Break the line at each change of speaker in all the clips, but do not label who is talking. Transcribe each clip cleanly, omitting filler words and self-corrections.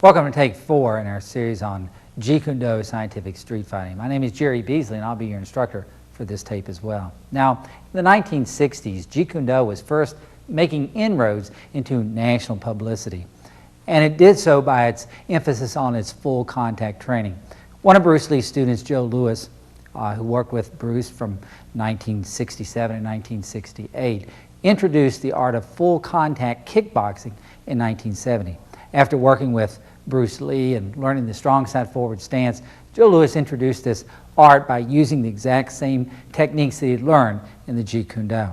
Welcome to Take 4 in our series on Jeet Kune scientific street fighting. My name is Beasley, and I'll be your instructor for this tape as well. Now, in the 1960s, Jeet Kune was first making inroads into national publicity, and it did so by its emphasis on its full contact training. One of Bruce Lee's students, Joe Louis, who worked with Bruce from 1967 and 1968, introduced the art of full contact kickboxing in 1970. After working with Bruce Lee and learning the strong side forward stance, Joe Louis introduced this art by using the exact same techniques that he'd learned in the Jeet Kune.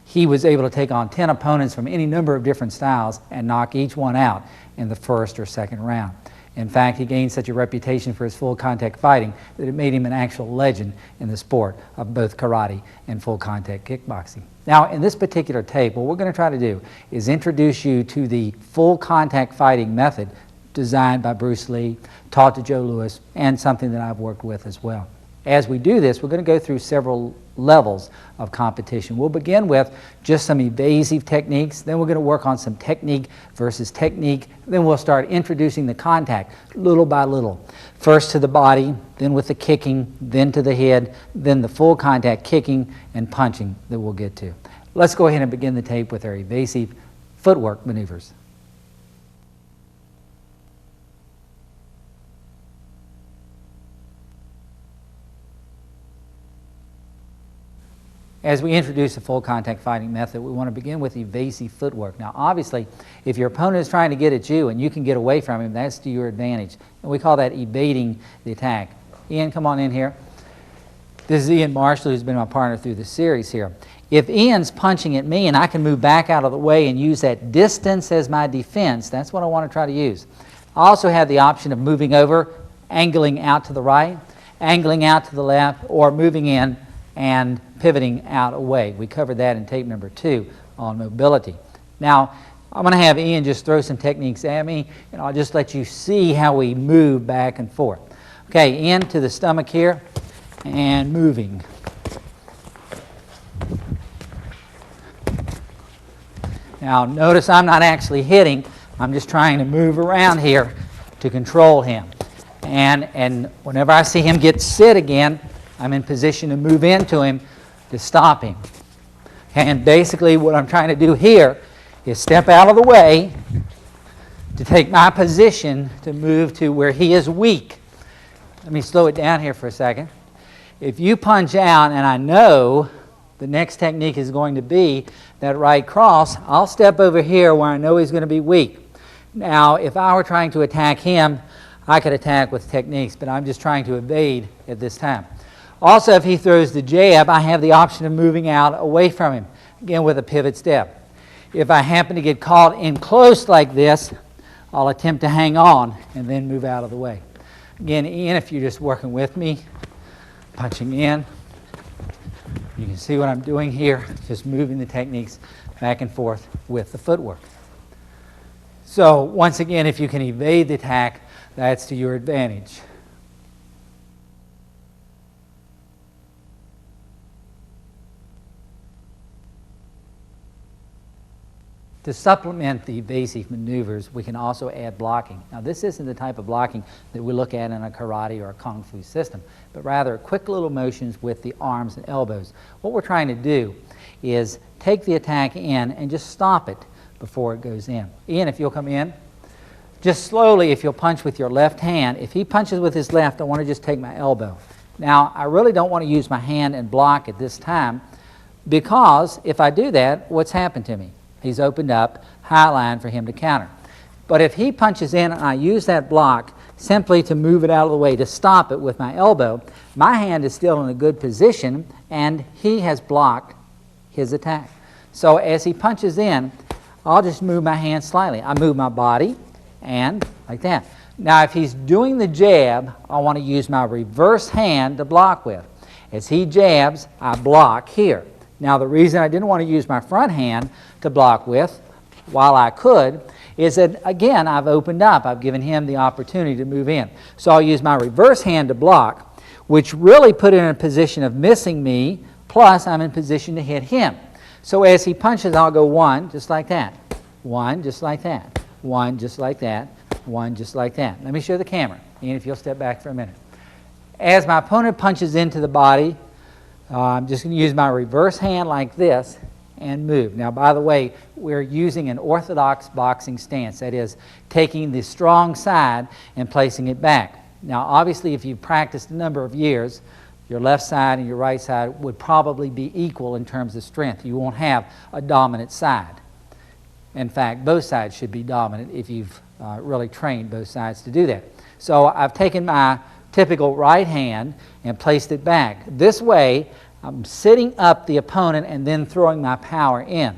He was able to take on 10 opponents from any number of different styles and knock each one out in the first or second round. In fact, he gained such a reputation for his full contact fighting that it made him an actual legend in the sport of both karate and full contact kickboxing. Now, in this particular tape, what we're going to try to do is introduce you to the full contact fighting method designed by Bruce Lee, taught to Joe Louis, and something that I've worked with as well. As we do this, we're going to go through several levels of competition. We'll begin with just some evasive techniques, then we're going to work on some technique versus technique, then we'll start introducing the contact little by little. First to the body, then with the kicking, then to the head, then the full contact kicking and punching that we'll get to. Let's go ahead and begin the tape with our evasive footwork maneuvers. As we introduce the full contact fighting method, we want to begin with evasive footwork. Now, obviously, if your opponent is trying to get at you and you can get away from him, that's to your advantage. And we call that evading the attack. Ian, come on in here. This is Ian Marshall, who's been my partner through the series here. If Ian's punching at me and I can move back out of the way and use that distance as my defense, that's what I want to try to use. I also have the option of moving over, angling out to the right, angling out to the left, or moving in and pivoting out away. We covered that in tape number 2 on mobility. Now, I'm going to have Ian just throw some techniques at me, and I'll just let you see how we move back and forth. Okay, Ian to the stomach here, and moving. Now, notice I'm not actually hitting. I'm just trying to move around here to control him. And whenever I see him get sit again, I'm in position to move into him to stop him. And basically what I'm trying to do here is step out of the way to take my position to move to where he is weak. Let me slow it down here for a second. If you punch out and I know the next technique is going to be that right cross, I'll step over here where I know he's going to be weak. Now, if I were trying to attack him, I could attack with techniques, but I'm just trying to evade at this time. Also, if he throws the jab, I have the option of moving out away from him, again with a pivot step. If I happen to get caught in close like this, I'll attempt to hang on and then move out of the way. Again, Ian, if you're just working with me, punching in, you can see what I'm doing here, just moving the techniques back and forth with the footwork. So, once again, if you can evade the attack, that's to your advantage. To supplement the evasive maneuvers, we can also add blocking. Now, this isn't the type of blocking that we look at in a karate or a kung fu system, but rather quick little motions with the arms and elbows. What we're trying to do is take the attack in and just stop it before it goes in. Ian, if you'll come in. Just slowly, if you'll punch with your left hand. If he punches with his left, I want to just take my elbow. Now, I really don't want to use my hand and block at this time, because if I do that, what's happened to me? He's opened up high line for him to counter. But if he punches in and I use that block simply to move it out of the way to stop it with my elbow, my hand is still in a good position and he has blocked his attack. So as he punches in, I'll just move my hand slightly. I move my body and like that. Now if he's doing the jab, I want to use my reverse hand to block with. As he jabs, I block here. Now, the reason I didn't want to use my front hand to block with, while I could, is that, again, I've opened up. I've given him the opportunity to move in. So I'll use my reverse hand to block, which really put him in a position of missing me, plus I'm in position to hit him. So as he punches, I'll go one, just like that. One, just like that. One, just like that. one just like that. Let me show the camera, and if you'll step back for a minute. As my opponent punches into the body, I'm just going to use my reverse hand like this and move. Now, by the way, we're using an orthodox boxing stance. That is, taking the strong side and placing it back. Now, obviously, if you've practiced a number of years, your left side and your right side would probably be equal in terms of strength. You won't have a dominant side. In fact, both sides should be dominant if you've really trained both sides to do that. So I've taken my typical right hand and placed it back. This way, I'm sitting up the opponent and then throwing my power in.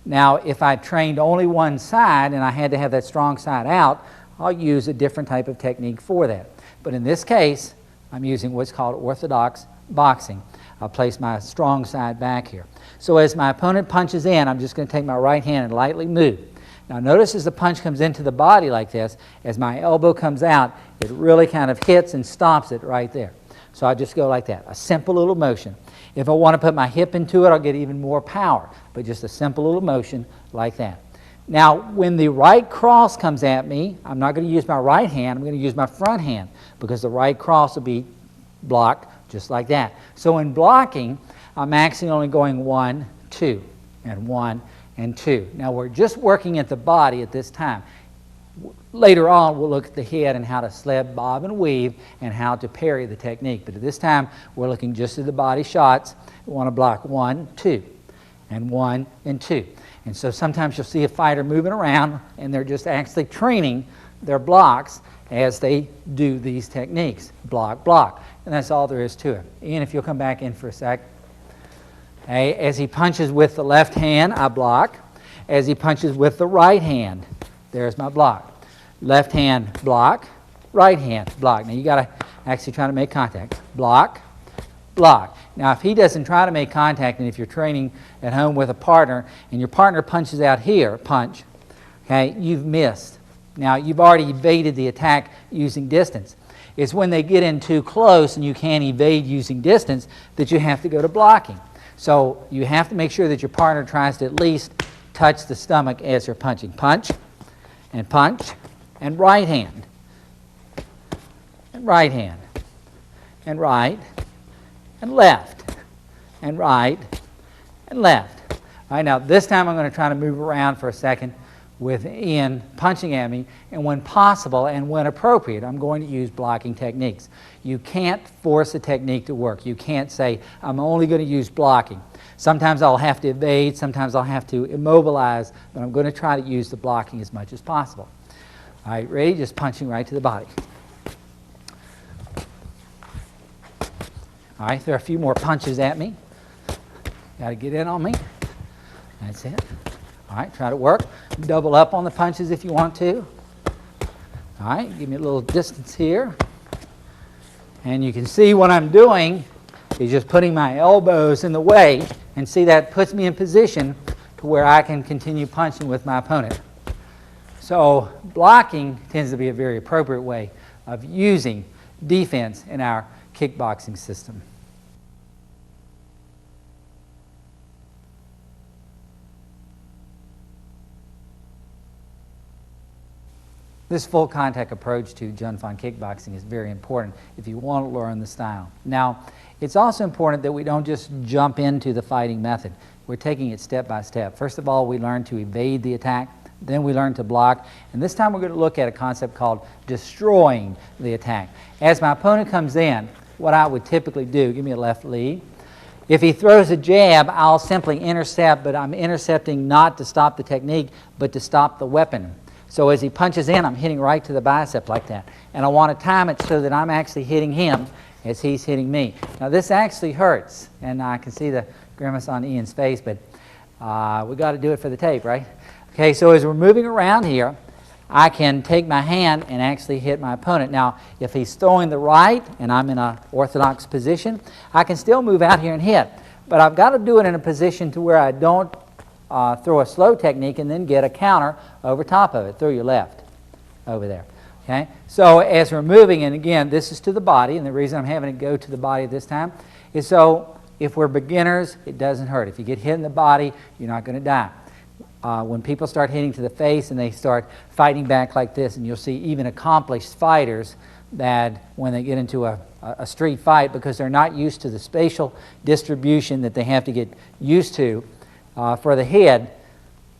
Now, if I trained only one side and I had to have that strong side out, I'll use a different type of technique for that. But in this case, I'm using what's called orthodox boxing. I'll place my strong side back here. So as my opponent punches in, I'm just going to take my right hand and lightly move. Now notice as the punch comes into the body like this, as my elbow comes out, it really kind of hits and stops it right there. So I just go like that, a simple little motion. If I want to put my hip into it, I'll get even more power, but just a simple little motion like that. Now, when the right cross comes at me, I'm not going to use my right hand, I'm going to use my front hand, because the right cross will be blocked just like that. So in blocking, I'm actually only going 1, 2, and 1, and 2. Now, we're just working at the body at this time. Later on, we'll look at the head and how to sled, bob, and weave, and how to parry the technique. But at this time, we're looking just at the body shots. We want to block 1, 2, and 1, and 2. And so sometimes you'll see a fighter moving around, and they're just actually training their blocks as they do these techniques. Block, block. And that's all there is to it. Ian, if you'll come back in for a sec. Okay, as he punches with the left hand, I block. As he punches with the right hand, there's my block. Left hand, block. Right hand, block. Now you got to actually try to make contact. Block, block. Now if he doesn't try to make contact, and if you're training at home with a partner, and your partner punches out here, punch, okay, you've missed. Now you've already evaded the attack using distance. It's when they get in too close and you can't evade using distance that you have to go to blocking. So you have to make sure that your partner tries to at least touch the stomach as they're punching. Punch, and right hand, and right hand, and right, and left, and right, and left. All right, now this time I'm going to try to move around for a second with Ian punching at me, and when possible and when appropriate, I'm going to use blocking techniques. You can't force a technique to work. You can't say, I'm only going to use blocking. Sometimes I'll have to evade, sometimes I'll have to immobilize, but I'm going to try to use the blocking as much as possible. All right, ready? Just punching right to the body. All right, there are a few more punches at me. Got to get in on me. That's it. All right, try to work. Double up on the punches if you want to. All right, give me a little distance here. And you can see what I'm doing is just putting my elbows in the way, and see that puts me in position to where I can continue punching with my opponent. So blocking tends to be a very appropriate way of using defense in our kickboxing system. This full contact approach to Junfan kickboxing is very important if you want to learn the style. Now, it's also important that we don't just jump into the fighting method. We're taking it step by step. First of all, we learn to evade the attack. Then we learn to block. And this time we're going to look at a concept called destroying the attack. As my opponent comes in, what I would typically do, give me a left lead. If he throws a jab, I'll simply intercept, but I'm intercepting not to stop the technique, but to stop the weapon. So as he punches in, I'm hitting right to the bicep like that. And I want to time it so that I'm actually hitting him as he's hitting me. Now this actually hurts, and I can see the grimace on Ian's face, but we got to do it for the tape, right? Okay, so as we're moving around here, I can take my hand and actually hit my opponent. Now, if he's throwing the right and I'm in an orthodox position, I can still move out here and hit. But I've got to do it in a position to where I don't throw a slow technique and then get a counter over top of it. Throw your left over there. Okay? So as we're moving, and again, this is to the body, and the reason I'm having it go to the body this time is so if we're beginners, it doesn't hurt. If you get hit in the body, you're not going to die. when people start hitting to the face and they start fighting back like this, and you'll see even accomplished fighters that when they get into a street fight, because they're not used to the spatial distribution that they have to get used to for the head,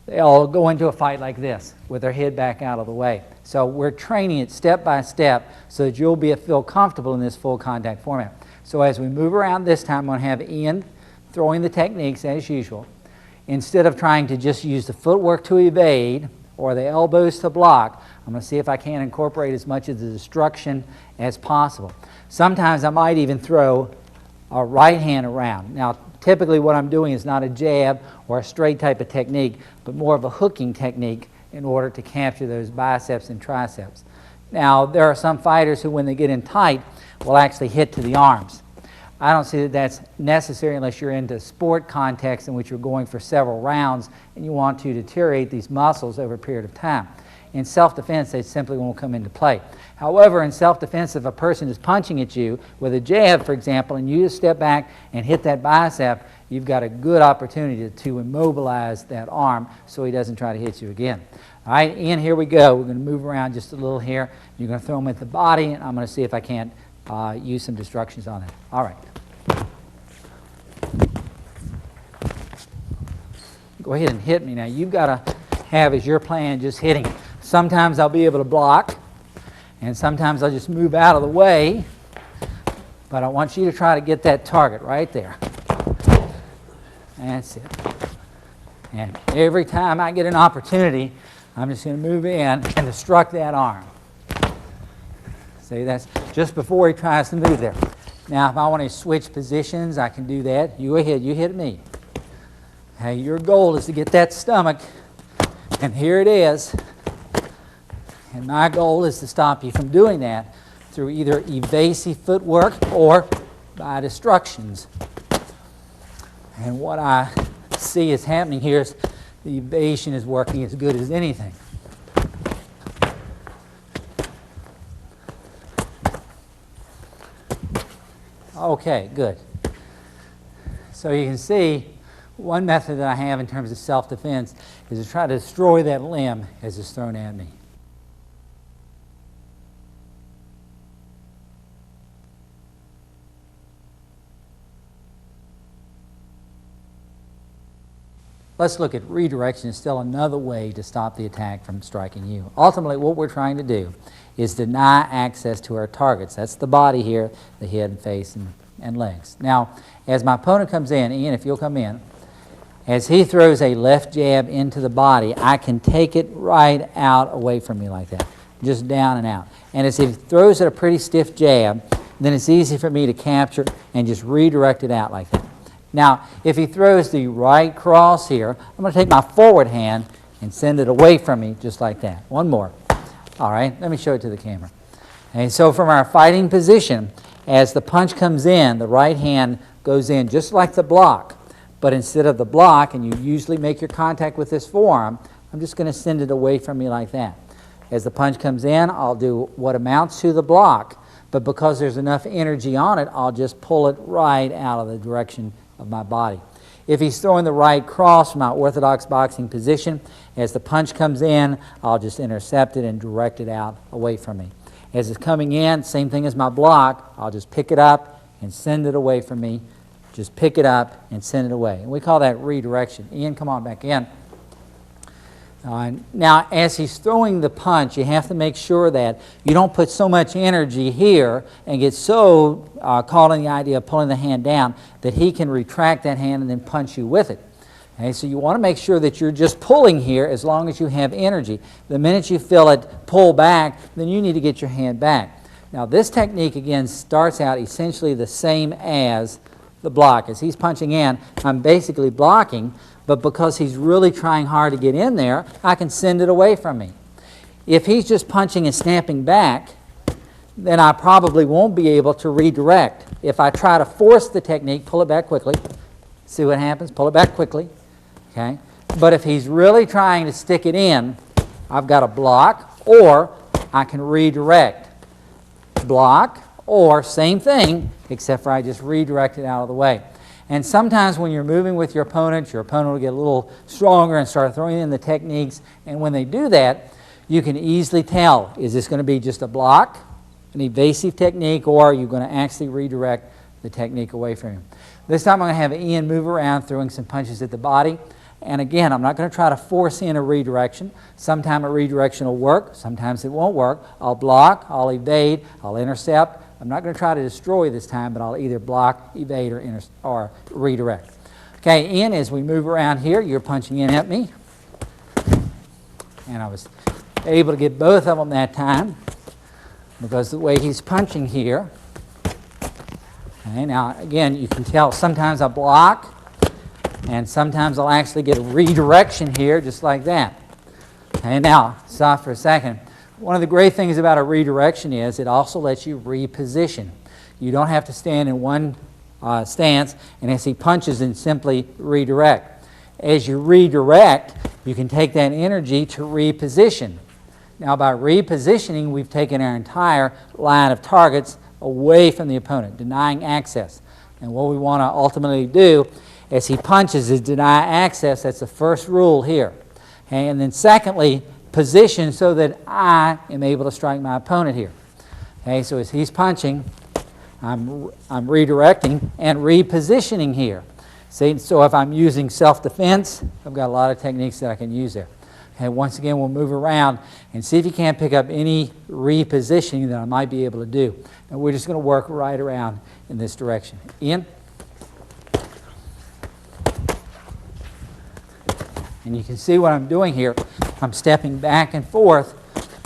they'll go into a fight like this with their head back out of the way. So we're training it step by step so that you'll feel comfortable in this full contact format. So as we move around this time, I'm going to have Ian throwing the techniques as usual. Instead of trying to just use the footwork to evade or the elbows to block, I'm going to see if I can incorporate as much of the destruction as possible. Sometimes I might even throw a right hand around. Now, typically what I'm doing is not a jab or a straight type of technique, but more of a hooking technique in order to capture those biceps and triceps. Now, there are some fighters who, when they get in tight, will actually hit to the arms. I don't see that that's necessary unless you're into sport context in which you're going for several rounds and you want to deteriorate these muscles over a period of time. In self-defense, they simply won't come into play. However, in self-defense, if a person is punching at you with a jab, for example, and you just step back and hit that bicep, you've got a good opportunity to immobilize that arm so he doesn't try to hit you again. All right, Ian, here we go. We're going to move around just a little here. You're going to throw him at the body, and I'm going to see if I can't use some destructions on that. All right. Go ahead and hit me now. You've got to have as your plan just hitting. Sometimes I'll be able to block, and sometimes I'll just move out of the way, but I want you to try to get that target right there. That's it. And every time I get an opportunity, I'm just going to move in and destruct that arm. See, that's just before he tries to move there. Now, if I want to switch positions, I can do that. You go ahead, you hit me. Hey, your goal is to get that stomach, and here it is. And my goal is to stop you from doing that through either evasive footwork or by destructions. And what I see is happening here is the evasion is working as good as anything. Okay, good. So you can see one method that I have in terms of self-defense is to try to destroy that limb as it's thrown at me. Let's look at redirection as still another way to stop the attack from striking you. Ultimately, what we're trying to do is deny access to our targets. That's the body here, the head and face and legs. Now, as my opponent comes in, Ian, if you'll come in, as he throws a left jab into the body, I can take it right out away from me like that, just down and out. And as he throws it a pretty stiff jab, then it's easy for me to capture and just redirect it out like that. Now, if he throws the right cross here, I'm going to take my forward hand and send it away from me just like that. One more. All right, let me show it to the camera. And so from our fighting position, as the punch comes in, the right hand goes in just like the block. But instead of the block, and you usually make your contact with this forearm, I'm just going to send it away from me like that. As the punch comes in, I'll do what amounts to the block, but because there's enough energy on it, I'll just pull it right out of the direction of my body. If he's throwing the right cross from my orthodox boxing position, as the punch comes in, I'll just intercept it and direct it out away from me. As it's coming in, same thing as my block, I'll just pick it up and send it away from me. Just pick it up and send it away. And we call that redirection. Ian, come on back in. Now, as he's throwing the punch, you have to make sure that you don't put so much energy here and get so caught in the idea of pulling the hand down that he can retract that hand and then punch you with it. Okay, so you want to make sure that you're just pulling here as long as you have energy. The minute you feel it pull back, then you need to get your hand back. Now, this technique, again, starts out essentially the same as the block. As he's punching in, I'm basically blocking, but because he's really trying hard to get in there, I can send it away from me. If he's just punching and snapping back, then I probably won't be able to redirect. If I try to force the technique, pull it back quickly, see what happens, pull it back quickly, okay? But if he's really trying to stick it in, I've got to block, or I can redirect. Block, or same thing, except for I just redirect it out of the way. And sometimes when you're moving with your opponent will get a little stronger and start throwing in the techniques. And when they do that, you can easily tell, is this going to be just a block, an evasive technique, or are you going to actually redirect the technique away from him? This time I'm going to have Ian move around, throwing some punches at the body. And again, I'm not going to try to force in a redirection. Sometimes a redirection will work, sometimes it won't work. I'll block, I'll evade, I'll intercept. I'm not going to try to destroy this time, but I'll either block, evade, or redirect. Okay, Ian, as we move around here, you're punching in at me. And I was able to get both of them that time because the way he's punching here. Okay, now, again, you can tell sometimes I block, and sometimes I'll actually get a redirection here, just like that. Okay, now, stop for a second. One of the great things about a redirection is it also lets you reposition. You don't have to stand in one stance and as he punches and simply redirect. As you redirect, you can take that energy to reposition. Now, by repositioning, we've taken our entire line of targets away from the opponent, denying access. And what we want to ultimately do as he punches is deny access. That's the first rule here. Okay? And then secondly, position so that I am able to strike my opponent here. Okay, so as he's punching, I'm redirecting and repositioning here. See, so if I'm using self-defense, I've got a lot of techniques that I can use there. Okay, once again, we'll move around and see if you can't pick up any repositioning that I might be able to do. And we're just going to work right around in this direction. Ian? And you can see what I'm doing here. I'm stepping back and forth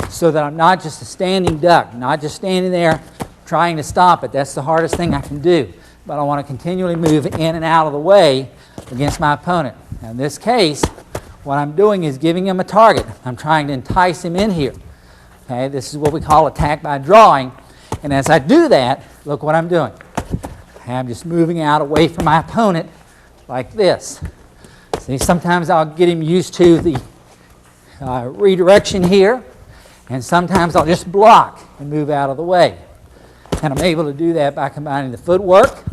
so that I'm not just a standing duck, not just standing there trying to stop it. That's the hardest thing I can do. But I want to continually move in and out of the way against my opponent. Now, in this case, what I'm doing is giving him a target. I'm trying to entice him in here. Okay, this is what we call attack by drawing. And as I do that, look what I'm doing. I'm just moving out away from my opponent like this. See, sometimes I'll get him used to the redirection here, and sometimes I'll just block and move out of the way. And I'm able to do that by combining the footwork,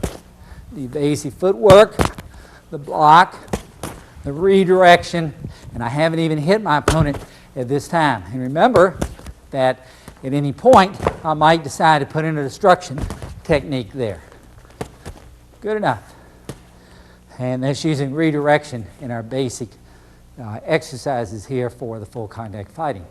the evasive footwork, the block, the redirection, and I haven't even hit my opponent at this time. And remember that at any point, I might decide to put in a destruction technique there. Good enough. And that's using redirection in our basic exercises here for the full contact fighting.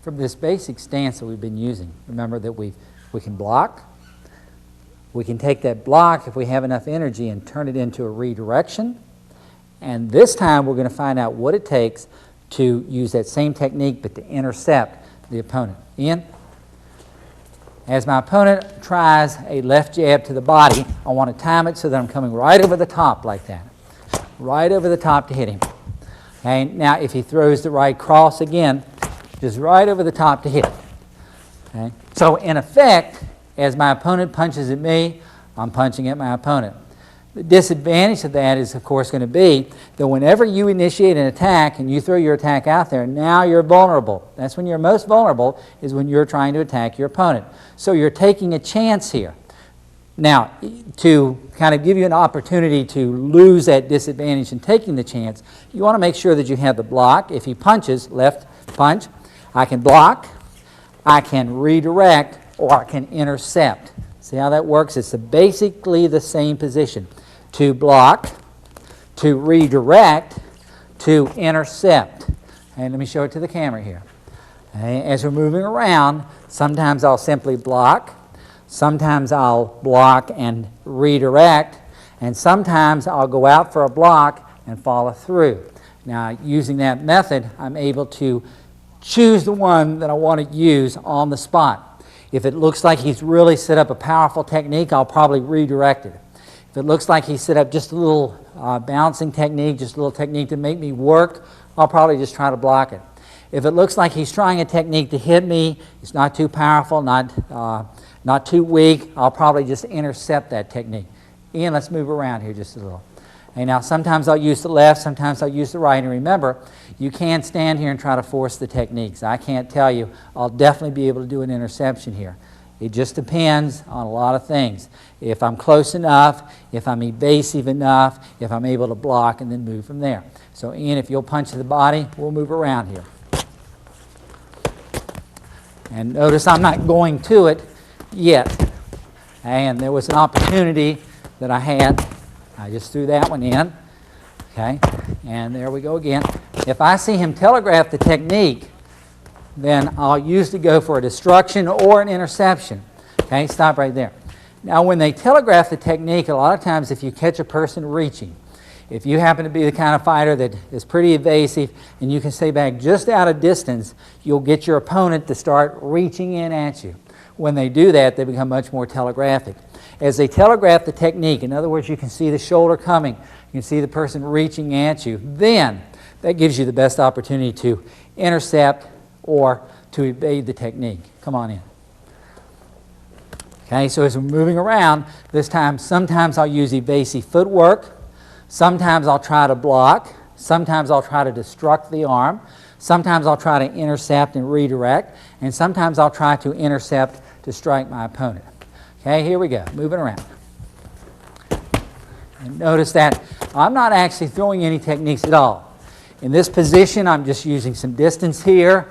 From this basic stance that we've been using, remember that we can block. We can take that block if we have enough energy and turn it into a redirection. And this time we're going to find out what it takes to use that same technique but to intercept the opponent. Ian? As my opponent tries a left jab to the body, I want to time it so that I'm coming right over the top like that. Right over the top to hit him. Okay? Now if he throws the right cross again, just right over the top to hit. Okay? So in effect, as my opponent punches at me, I'm punching at my opponent. The disadvantage of that is, of course, going to be that whenever you initiate an attack and you throw your attack out there, now you're vulnerable. That's when you're most vulnerable, is when you're trying to attack your opponent. So you're taking a chance here. Now, to kind of give you an opportunity to lose that disadvantage in taking the chance, you want to make sure that you have the block. If he punches, left punch, I can block, I can redirect, or I can intercept. See how that works? It's basically the same position. To block, to redirect, to intercept. And let me show it to the camera here. Okay, as we're moving around, sometimes I'll simply block, sometimes I'll block and redirect, and sometimes I'll go out for a block and follow through. Now, using that method, I'm able to choose the one that I want to use on the spot. If it looks like he's really set up a powerful technique, I'll probably redirect it. If it looks like he's set up just a little bouncing technique, just a little technique to make me work, I'll probably just try to block it. If it looks like he's trying a technique to hit me, it's not too powerful, not too weak, I'll probably just intercept that technique. Ian, let's move around here just a little. Okay, now sometimes I'll use the left, sometimes I'll use the right, and remember, you can't stand here and try to force the techniques. I can't tell you I'll definitely be able to do an interception here. It just depends on a lot of things. If I'm close enough, if I'm evasive enough, if I'm able to block and then move from there. So Ian, if you'll punch to the body, we'll move around here. And notice I'm not going to it yet. And there was an opportunity that I had. I just threw that one in. Okay, and there we go again. If I see him telegraph the technique, then I'll usually go for a destruction or an interception. Okay, stop right there. Now when they telegraph the technique, a lot of times if you catch a person reaching, if you happen to be the kind of fighter that is pretty evasive and you can stay back just out of distance, you'll get your opponent to start reaching in at you. When they do that, they become much more telegraphic. As they telegraph the technique, in other words, you can see the shoulder coming, you can see the person reaching at you, then that gives you the best opportunity to intercept or to evade the technique. Come on in. Okay, so as we're moving around, this time sometimes I'll use evasive footwork, sometimes I'll try to block, sometimes I'll try to destruct the arm, sometimes I'll try to intercept and redirect, and sometimes I'll try to intercept to strike my opponent. Okay, here we go, moving around. And notice that I'm not actually throwing any techniques at all. In this position, I'm just using some distance here.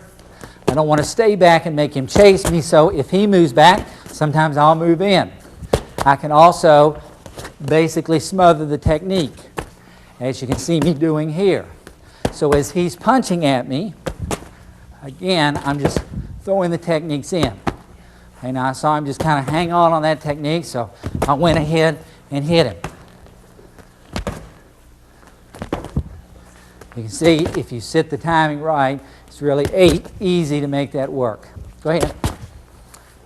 I don't want to stay back and make him chase me, so if he moves back, sometimes I'll move in. I can also basically smother the technique, as you can see me doing here. So as he's punching at me, again, I'm just throwing the techniques in. Okay, now I saw him just kind of hang on that technique, so I went ahead and hit him. You can see if you set the timing right, it's really easy to make that work. Go ahead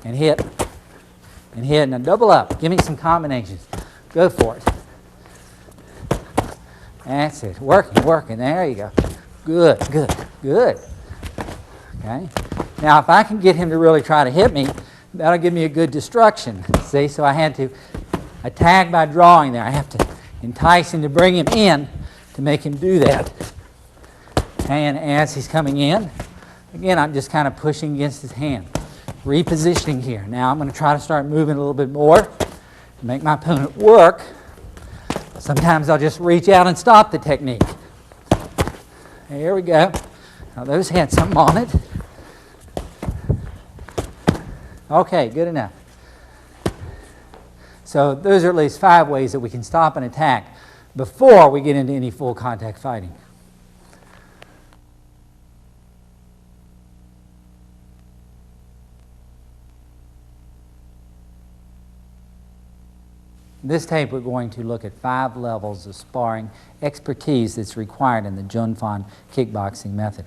and hit and hit. Now double up. Give me some combinations. Go for it. That's it. Working, working. There you go. Good, good, good. Okay. Now if I can get him to really try to hit me, that'll give me a good destruction. See, so I had to attack by drawing there. I have to entice him to bring him in to make him do that. And as he's coming in, again, I'm just kind of pushing against his hand. Repositioning here. Now I'm going to try to start moving a little bit more to make my opponent work. Sometimes I'll just reach out and stop the technique. Here we go. Now those had something on it. Okay, good enough. So those are at least 5 ways that we can stop an attack before we get into any full contact fighting. In this tape, we're going to look at 5 levels of sparring expertise that's required in the Junfan kickboxing method.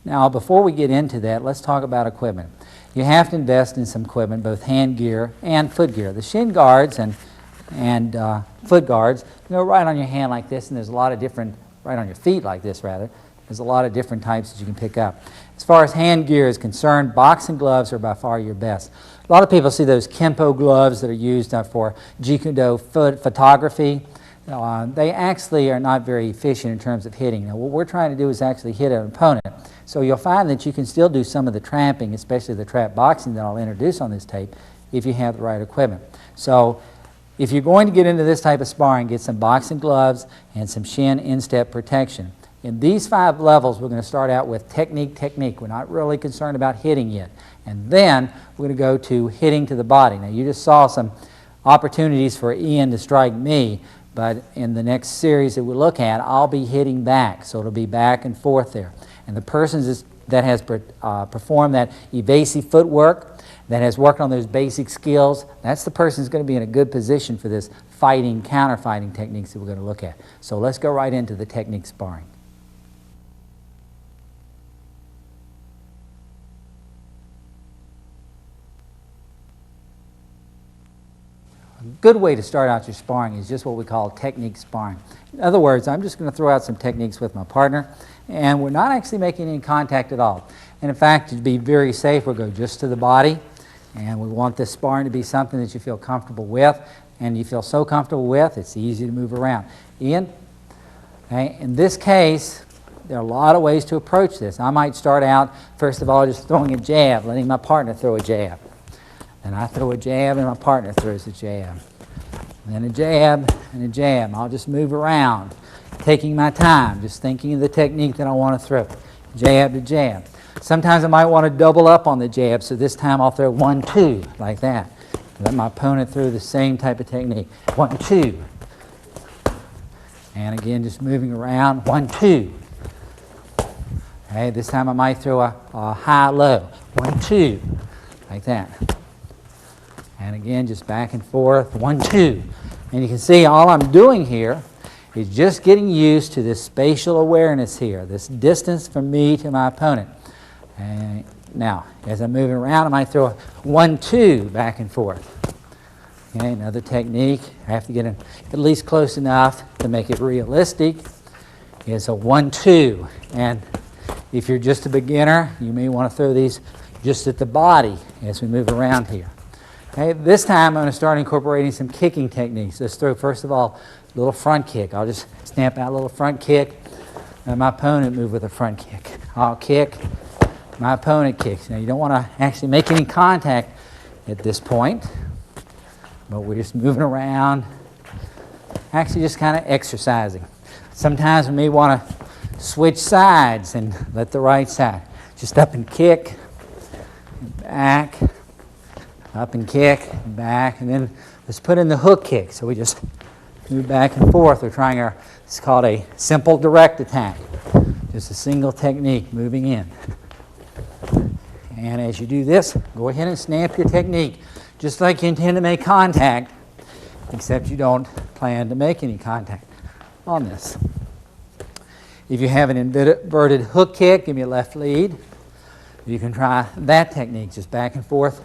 Now, before we get into that, let's talk about equipment. You have to invest in some equipment, both hand gear and foot gear. The shin guards and foot guards go right on your hand like this, and there's a lot of different, right on your feet like this rather, there's a lot of different types that you can pick up. As far as hand gear is concerned, boxing gloves are by far your best. A lot of people see those Kempo gloves that are used for Jeet Kune photography. They actually are not very efficient in terms of hitting. Now, what we're trying to do is actually hit an opponent. So you'll find that you can still do some of the tramping, especially the trap boxing that I'll introduce on this tape, if you have the right equipment. So if you're going to get into this type of sparring, get some boxing gloves and some shin instep protection. In these 5 levels, we're going to start out with technique. We're not really concerned about hitting yet. And then we're going to go to hitting to the body. Now, you just saw some opportunities for Ian to strike me, but in the next series that we look at, I'll be hitting back. So it'll be back and forth there. And the person that has performed that evasive footwork, that has worked on those basic skills, that's the person who's going to be in a good position for this fighting, counter-fighting techniques that we're going to look at. So let's go right into the technique sparring. A good way to start out your sparring is just what we call technique sparring. In other words, I'm just going to throw out some techniques with my partner, and we're not actually making any contact at all. And in fact, to be very safe, we'll go just to the body, and we want this sparring to be something that you feel comfortable with, and you feel so comfortable with, it's easy to move around. Ian, Okay? In this case, there are a lot of ways to approach this. I might start out, first of all, just throwing a jab, letting my partner throw a jab. And I throw a jab and my partner throws a jab. And then a jab and a jab. I'll just move around, taking my time, just thinking of the technique that I want to throw. Jab to jab. Sometimes I might want to double up on the jab, so this time I'll throw 1, 2, like that. Let my opponent throw the same type of technique. 1, 2. And again, just moving around. 1, 2. Okay, this time I might throw a high-low. 1, 2. Like that. And again, just back and forth. 1, 2. And you can see all I'm doing here is just getting used to this spatial awareness here, this distance from me to my opponent. And now, as I'm moving around, I might throw a 1, 2 back and forth. Okay, another technique. I have to get at least close enough to make it realistic. Is a 1, 2. And if you're just a beginner, you may want to throw these just at the body as we move around here. Okay, this time I'm going to start incorporating some kicking techniques. Let's throw, first of all, a little front kick. I'll just snap out a little front kick, and my opponent move with a front kick. I'll kick, my opponent kicks. Now you don't want to actually make any contact at this point, but we're just moving around, actually just kind of exercising. Sometimes we may want to switch sides and let the right side. Just up and kick, back, up and kick, back, and then let's put in the hook kick. So we just move back and forth. We're trying it's called a simple direct attack. Just a single technique moving in. And as you do this, go ahead and snap your technique, just like you intend to make contact, except you don't plan to make any contact on this. If you have an inverted hook kick, give me a left lead. You can try that technique, just back and forth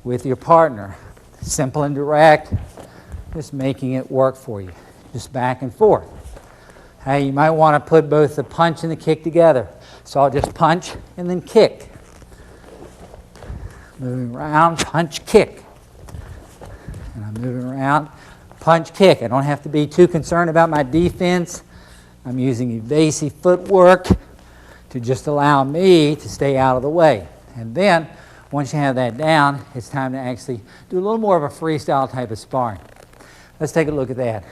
with your partner. Simple and direct, just making it work for you. Just back and forth. Hey, you might want to put both the punch and the kick together. So I'll just punch and then kick. Moving around, punch, kick. And I'm moving around, punch, kick. I don't have to be too concerned about my defense. I'm using evasive footwork to just allow me to stay out of the way. And then, once you have that down, it's time to actually do a little more of a freestyle type of sparring. Let's take a look at that.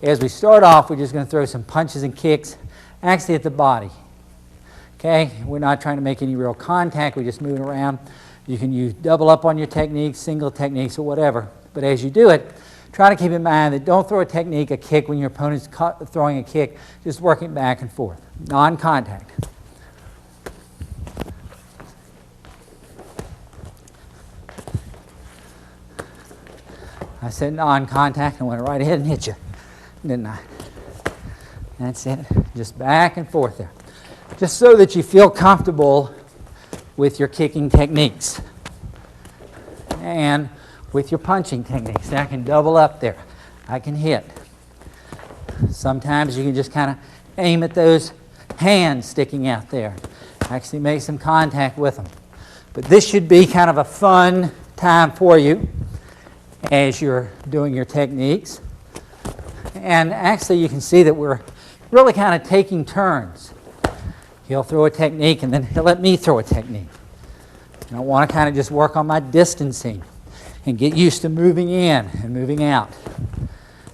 As we start off, we're just going to throw some punches and kicks actually at the body. Okay? We're not trying to make any real contact. We're just moving around. You can use double up on your techniques, single techniques, or whatever. But as you do it, try to keep in mind that don't throw a technique, a kick, when your opponent's throwing a kick. Just working back and forth. Non-contact. I said non-contact and went right ahead and hit you, didn't I? That's it. Just back and forth there. Just so that you feel comfortable with your kicking techniques and with your punching techniques. I can double up there. I can hit. Sometimes you can just kind of aim at those hands sticking out there. Actually make some contact with them. But this should be kind of a fun time for you as you're doing your techniques. And actually you can see that we're really kind of taking turns. He'll throw a technique and then he'll let me throw a technique. And I want to kind of just work on my distancing and get used to moving in and moving out.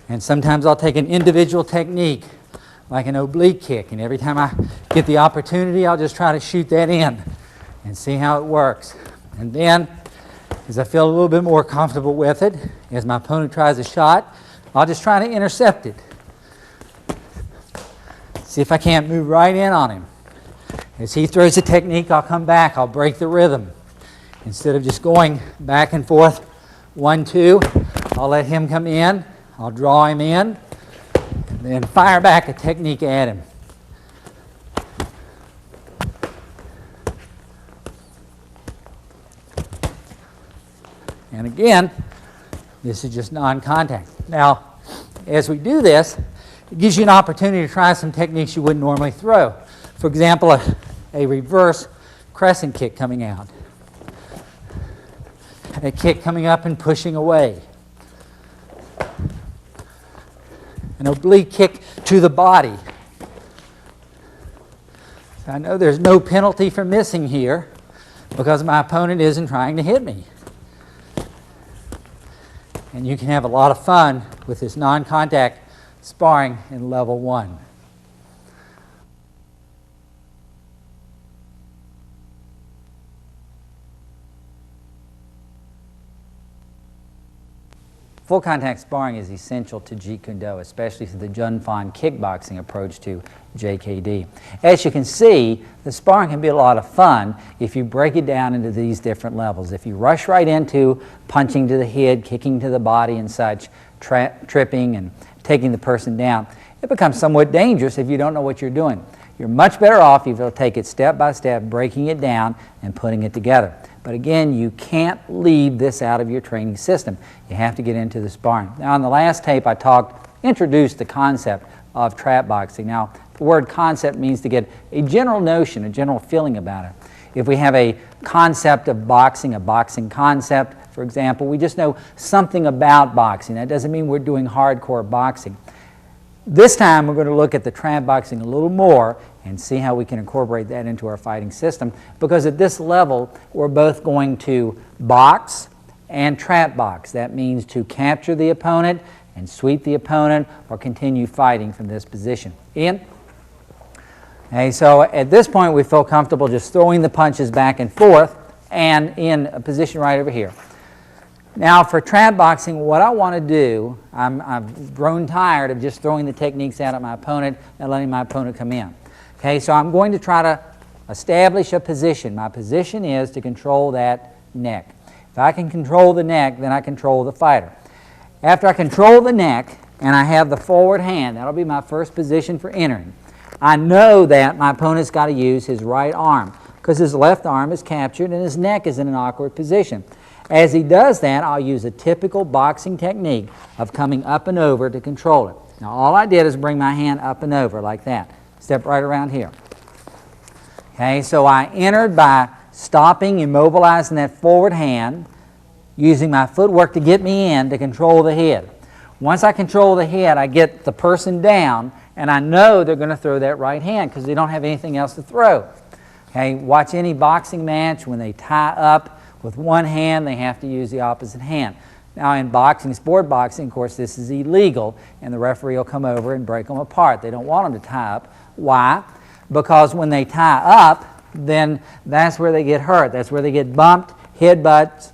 And sometimes I'll take an individual technique like an oblique kick, and every time I get the opportunity I'll just try to shoot that in and see how it works. And then as I feel a little bit more comfortable with it, as my opponent tries a shot, I'll just try to intercept it. See if I can't move right in on him. As he throws a technique, I'll come back, I'll break the rhythm. Instead of just going back and forth, 1, 2, I'll let him come in, I'll draw him in, and then fire back a technique at him. And again, this is just non-contact. Now, as we do this, it gives you an opportunity to try some techniques you wouldn't normally throw. For example, a reverse crescent kick coming out. A kick coming up and pushing away. an oblique kick to the body. So I know there's no penalty for missing here because my opponent isn't trying to hit me. And you can have a lot of fun with this non-contact sparring in level 1. Full contact sparring is essential to Jeet Kune Do, especially to the Jun Fan kickboxing approach to JKD. As you can see, the sparring can be a lot of fun if you break it down into these different levels. If you rush right into punching to the head, kicking to the body and such, tripping and taking the person down, it becomes somewhat dangerous if you don't know what you're doing. You're much better off if you'll take it step by step, breaking it down and putting it together. But again, you can't leave this out of your training system. You have to get into the sparring. Now, on the last tape, I introduced the concept of trap boxing. Now, the word concept means to get a general notion, a general feeling about it. If we have a concept of boxing, a boxing concept, for example, we just know something about boxing. That doesn't mean we're doing hardcore boxing. This time, we're going to look at the trap boxing a little more and see how we can incorporate that into our fighting system, because at this level, we're both going to box and trap box. That means to capture the opponent and sweep the opponent or continue fighting from this position. Ian? Okay, so at this point, we feel comfortable just throwing the punches back and forth and in a position right over here. Now, for trap boxing, what I want to do, I've grown tired of just throwing the techniques out at my opponent and letting my opponent come in. Okay, so I'm going to try to establish a position. My position is to control that neck. If I can control the neck, then I control the fighter. After I control the neck and I have the forward hand, that'll be my first position for entering. I know that my opponent's got to use his right arm because his left arm is captured and his neck is in an awkward position. As he does that, I'll use a typical boxing technique of coming up and over to control it. Now, all I did is bring my hand up and over like that. Step right around here. Okay, so I entered by stopping, immobilizing that forward hand, using my footwork to get me in to control the head. Once I control the head, I get the person down, and I know they're going to throw that right hand because they don't have anything else to throw. Okay, watch any boxing match. When they tie up with one hand, they have to use the opposite hand. Now, in boxing, sport boxing, of course, this is illegal, and the referee will come over and break them apart. They don't want them to tie up. Why? Because when they tie up, then that's where they get hurt. That's where they get bumped, headbutts.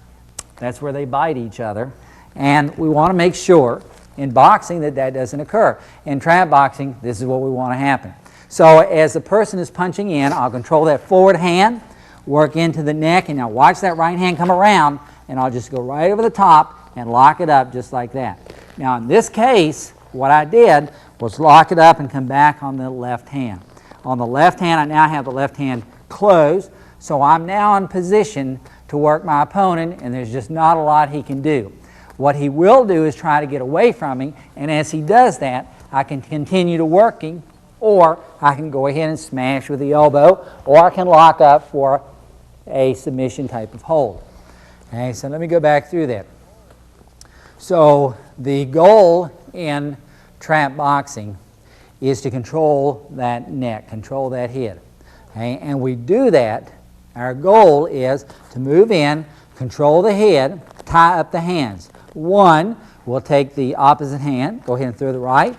That's where they bite each other. And we want to make sure in boxing that that doesn't occur. In trap boxing, this is what we want to happen. So as the person is punching in, I'll control that forward hand, work into the neck, and now watch that right hand come around, and I'll just go right over the top and lock it up just like that. Now, in this case, what I did was lock it up and come back on the left hand. On the left hand, I now have the left hand closed, so I'm now in position to work my opponent, and there's just not a lot he can do. What he will do is try to get away from me, and as he does that, I can continue to working, or I can go ahead and smash with the elbow, or I can lock up for a submission type of hold. Okay, so let me go back through that. So the goal in trap boxing is to control that neck, control that head. Okay, and we do that, our goal is to move in, control the head, tie up the hands. One, we'll take the opposite hand, go ahead and throw the right.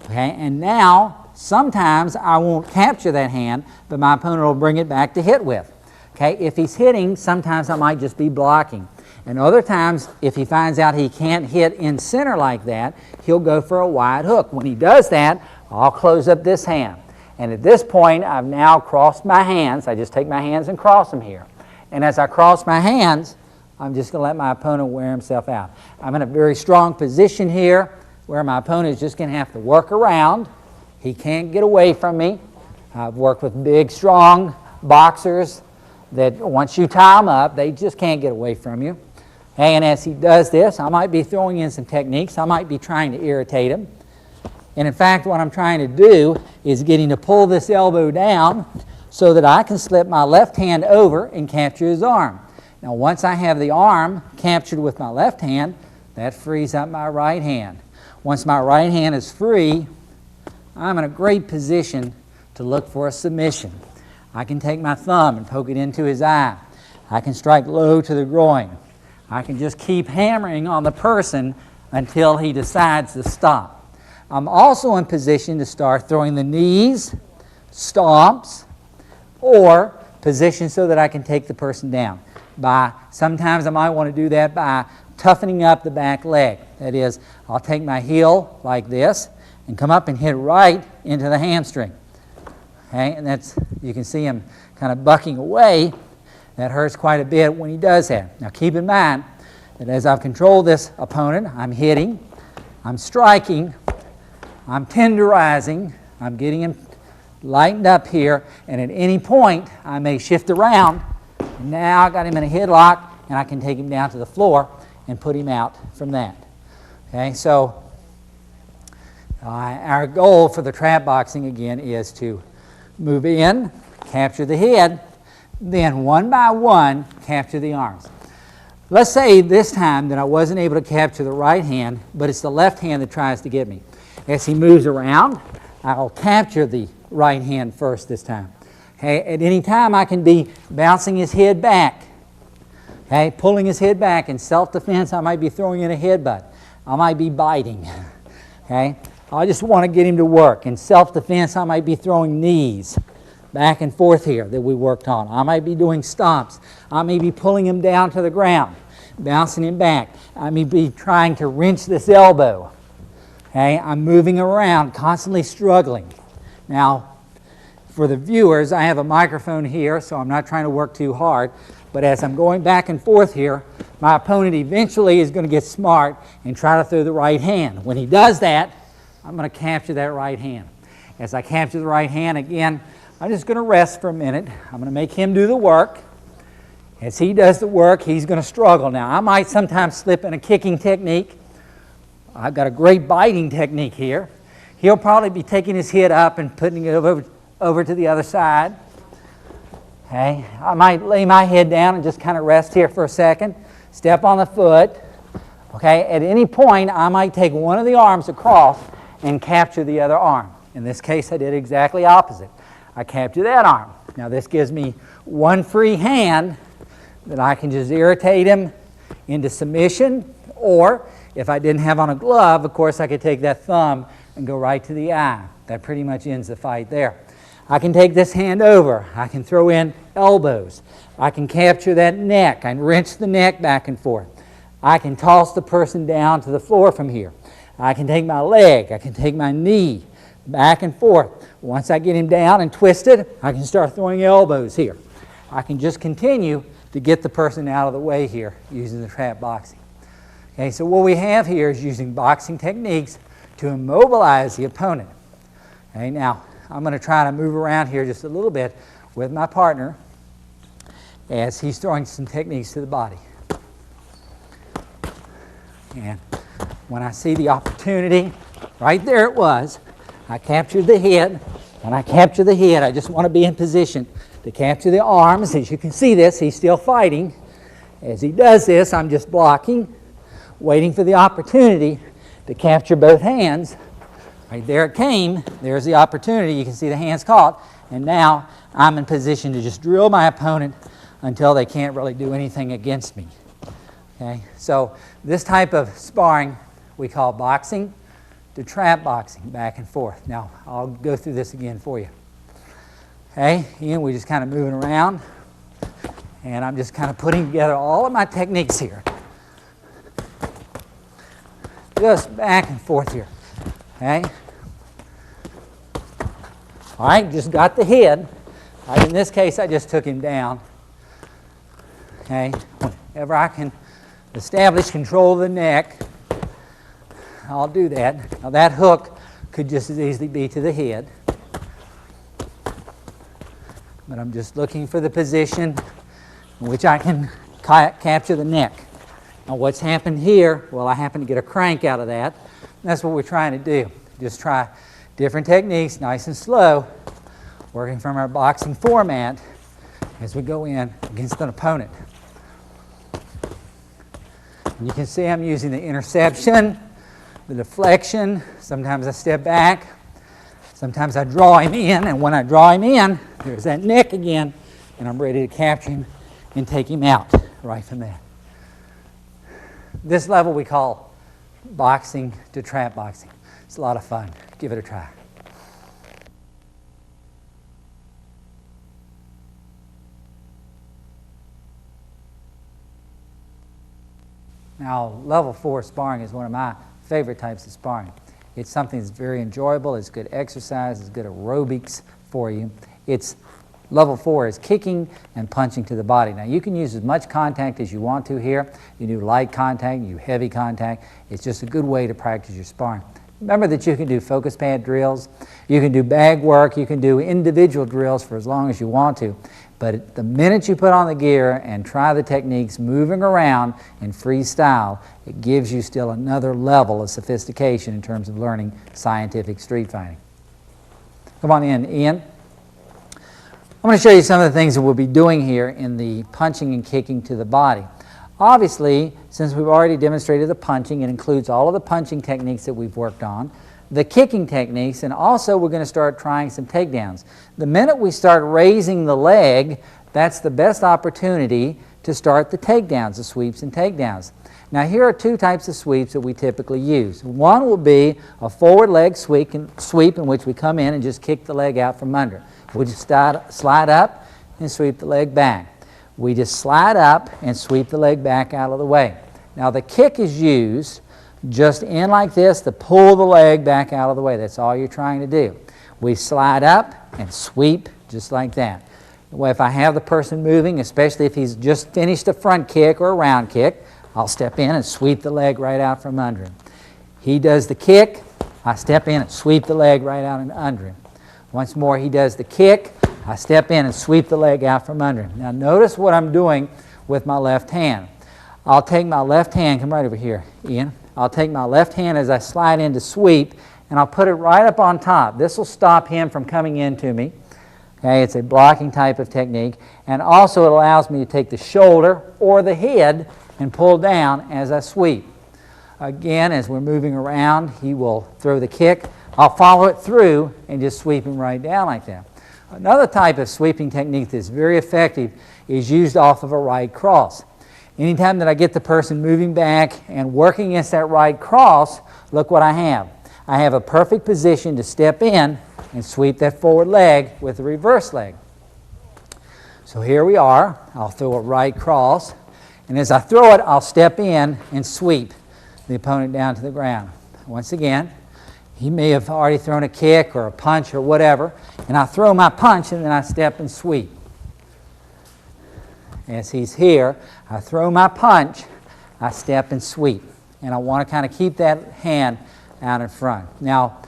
Okay, and now sometimes I won't capture that hand, but my opponent will bring it back to hit with. Okay, if he's hitting, sometimes I might just be blocking. And other times, if he finds out he can't hit in center like that, he'll go for a wide hook. When he does that, I'll close up this hand. And at this point, I've now crossed my hands. I just take my hands and cross them here. And as I cross my hands, I'm just going to let my opponent wear himself out. I'm in a very strong position here where my opponent is just going to have to work around. He can't get away from me. I've worked with big, strong boxers that once you tie them up, they just can't get away from you. And as he does this, I might be throwing in some techniques. I might be trying to irritate him. And in fact, what I'm trying to do is getting to pull this elbow down so that I can slip my left hand over and capture his arm. Now, once I have the arm captured with my left hand, that frees up my right hand. Once my right hand is free, I'm in a great position to look for a submission. I can take my thumb and poke it into his eye. I can strike low to the groin. I can just keep hammering on the person until he decides to stop. I'm also in position to start throwing the knees, stomps, or position so that I can take the person down. Sometimes I might want to do that by toughening up the back leg. That is, I'll take my heel like this and come up and hit right into the hamstring. Okay, and you can see him kind of bucking away. That hurts quite a bit when he does that. Now keep in mind that as I've controlled this opponent, I'm hitting, I'm striking, I'm tenderizing, I'm getting him lightened up here, and at any point I may shift around. Now I got him in a headlock, and I can take him down to the floor and put him out from that. Okay, so our goal for the trap boxing again is to move in, capture the head, then one by one capture the arms. Let's say this time that I wasn't able to capture the right hand, but it's the left hand that tries to get me. As he moves around, I'll capture the right hand first this time. Okay, at any time I can be bouncing his head back. Okay, pulling his head back. In self-defense, I might be throwing in a headbutt. I might be biting. Okay, I just want to get him to work. In self-defense, I might be throwing knees back and forth here that we worked on. I might be doing stomps. I may be pulling him down to the ground, bouncing him back. I may be trying to wrench this elbow. Okay, I'm moving around, constantly struggling. Now, for the viewers, I have a microphone here, so I'm not trying to work too hard. But as I'm going back and forth here, my opponent eventually is going to get smart and try to throw the right hand. When he does that, I'm going to capture that right hand. As I capture the right hand, again, I'm just going to rest for a minute. I'm going to make him do the work. As he does the work, he's going to struggle. Now, I might sometimes slip in a kicking technique. I've got a great biting technique here. He'll probably be taking his head up and putting it over to the other side. Okay, I might lay my head down and just kind of rest here for a second. Step on the foot. Okay, at any point, I might take one of the arms across and capture the other arm. In this case, I did exactly opposite. I capture that arm. Now, this gives me one free hand that I can just irritate him into submission, or if I didn't have on a glove, of course, I could take that thumb and go right to the eye. That pretty much ends the fight there. I can take this hand over. I can throw in elbows. I can capture that neck. I can wrench the neck back and forth. I can toss the person down to the floor from here. I can take my leg. I can take my knee back and forth. Once I get him down and twisted, I can start throwing elbows here. I can just continue to get the person out of the way here using the trap boxing. Okay, so what we have here is using boxing techniques to immobilize the opponent. Okay, now, I'm going to try to move around here just a little bit with my partner as he's throwing some techniques to the body. And when I see the opportunity, right there it was, I captured the head. When I capture the head, I just want to be in position to capture the arms. As you can see this, he's still fighting. As he does this, I'm just blocking, waiting for the opportunity to capture both hands. Right there it came. There's the opportunity. You can see the hands caught. And now I'm in position to just drill my opponent until they can't really do anything against me. Okay? So this type of sparring we call boxing to trap boxing, back and forth. Now, I'll go through this again for you. Okay? Again, we're just kind of moving around. And I'm just kind of putting together all of my techniques here. Just back and forth here. Okay? All right, just got the head. In this case, I just took him down. Okay? Whenever I can establish control of the neck, I'll do that. Now, that hook could just as easily be to the head. But I'm just looking for the position in which I can capture the neck. Now, what's happened here, well, I happen to get a crank out of that. That's what we're trying to do. Just try different techniques, nice and slow, working from our boxing format as we go in against an opponent. And you can see I'm using the interception, the deflection. Sometimes I step back. Sometimes I draw him in, and when I draw him in, there's that neck again, and I'm ready to capture him and take him out right from there. This level we call boxing to trap boxing. It's a lot of fun. Give it a try. Now, level 4 sparring is one of my favorite types of sparring. It's something that's very enjoyable. It's good exercise. It's good aerobics for you. Level 4 is kicking and punching to the body. Now, you can use as much contact as you want to here. You do light contact, you do heavy contact. It's just a good way to practice your sparring. Remember that you can do focus pad drills, you can do bag work, you can do individual drills for as long as you want to. But the minute you put on the gear and try the techniques moving around in freestyle, it gives you still another level of sophistication in terms of learning scientific street fighting. Come on in, Ian. I'm going to show you some of the things that we'll be doing here in the punching and kicking to the body. Obviously, since we've already demonstrated the punching, it includes all of the punching techniques that we've worked on, the kicking techniques, and also we're going to start trying some takedowns. The minute we start raising the leg, that's the best opportunity to start the takedowns, the sweeps and takedowns. Now, here are two types of sweeps that we typically use. One will be a forward leg sweep in which we come in and just kick the leg out from under. We just slide up and sweep the leg back. We just slide up and sweep the leg back out of the way. Now, the kick is used just in like this to pull the leg back out of the way. That's all you're trying to do. We slide up and sweep just like that. Well, if I have the person moving, especially if he's just finished a front kick or a round kick, I'll step in and sweep the leg right out from under him. He does the kick, I step in and sweep the leg right out and under him. Once more, he does the kick, I step in and sweep the leg out from under him. Now, notice what I'm doing with my left hand. I'll take my left hand, come right over here, Ian. I'll take my left hand as I slide in to sweep, and I'll put it right up on top. This will stop him from coming into me. Okay, it's a blocking type of technique. And also it allows me to take the shoulder or the head and pull down as I sweep. Again, as we're moving around, he will throw the kick. I'll follow it through and just sweep him right down like that. Another type of sweeping technique that's very effective is used off of a right cross. Anytime that I get the person moving back and working against that right cross, look what I have. I have a perfect position to step in and sweep that forward leg with the reverse leg. So here we are. I'll throw a right cross, and as I throw it, I'll step in and sweep the opponent down to the ground. Once again, he may have already thrown a kick or a punch or whatever, and I throw my punch and then I step and sweep. As he's here, I throw my punch, I step and sweep. And I want to kind of keep that hand out in front. Now,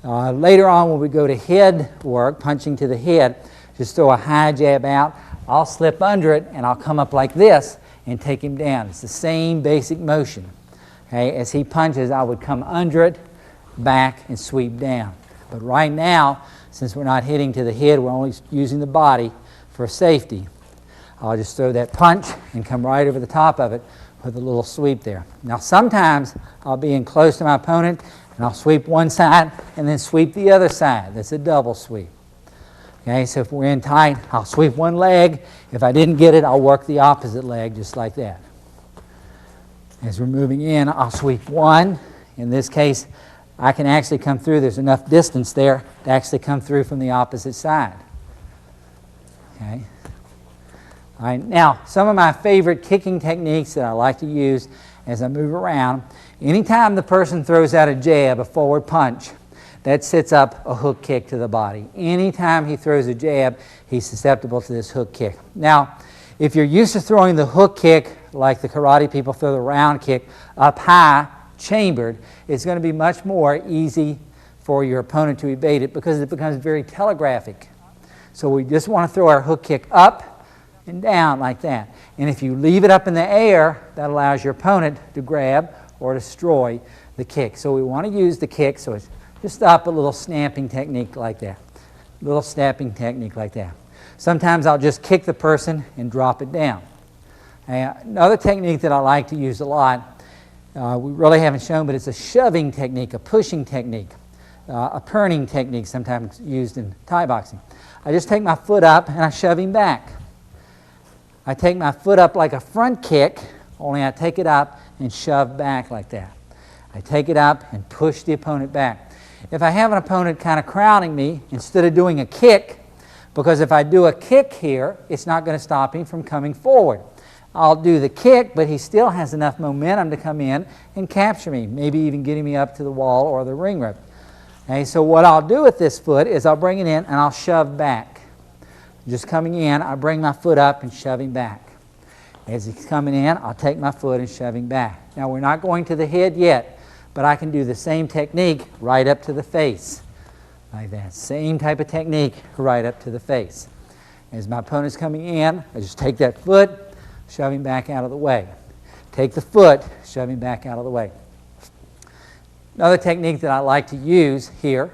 later on when we go to head work, punching to the head, just throw a high jab out. I'll slip under it and I'll come up like this and take him down. It's the same basic motion. Okay? As he punches, I would come under it, back, and sweep down. But right now, since we're not hitting to the head, we're only using the body for safety. I'll just throw that punch and come right over the top of it with a little sweep there. Now sometimes I'll be in close to my opponent and I'll sweep one side and then sweep the other side. That's a double sweep. Okay, so if we're in tight, I'll sweep one leg. If I didn't get it, I'll work the opposite leg just like that. As we're moving in, I'll sweep one. In this case, I can actually come through. There's enough distance there to actually come through from the opposite side. Okay. All right, now, some of my favorite kicking techniques that I like to use as I move around, anytime the person throws out a jab, a forward punch, that sets up a hook kick to the body. Anytime he throws a jab, he's susceptible to this hook kick. Now, if you're used to throwing the hook kick like the karate people throw the round kick up high, chambered, it's going to be much more easy for your opponent to evade it because it becomes very telegraphic. So we just want to throw our hook kick up and down like that. And if you leave it up in the air, that allows your opponent to grab or destroy the kick. So we want to use the kick, so it's just up a little snapping technique like that. A little snapping technique like that. Sometimes I'll just kick the person and drop it down. Another technique that I like to use a lot we really haven't shown, but it's a shoving technique, a pushing technique, a perning technique sometimes used in Thai boxing. I just take my foot up and I shove him back. I take my foot up like a front kick, only I take it up and shove back like that. I take it up and push the opponent back. If I have an opponent kind of crowding me, instead of doing a kick, because if I do a kick here, it's not going to stop him from coming forward. I'll do the kick, but he still has enough momentum to come in and capture me, maybe even getting me up to the wall or the ring rope. Okay, so what I'll do with this foot is I'll bring it in and I'll shove back. Just coming in, I bring my foot up and shove him back. As he's coming in, I'll take my foot and shove him back. Now we're not going to the head yet, but I can do the same technique right up to the face. Like that. Same type of technique right up to the face. As my opponent's coming in, I just take that foot, shove him back out of the way. Take the foot, shove him back out of the way. Another technique that I like to use here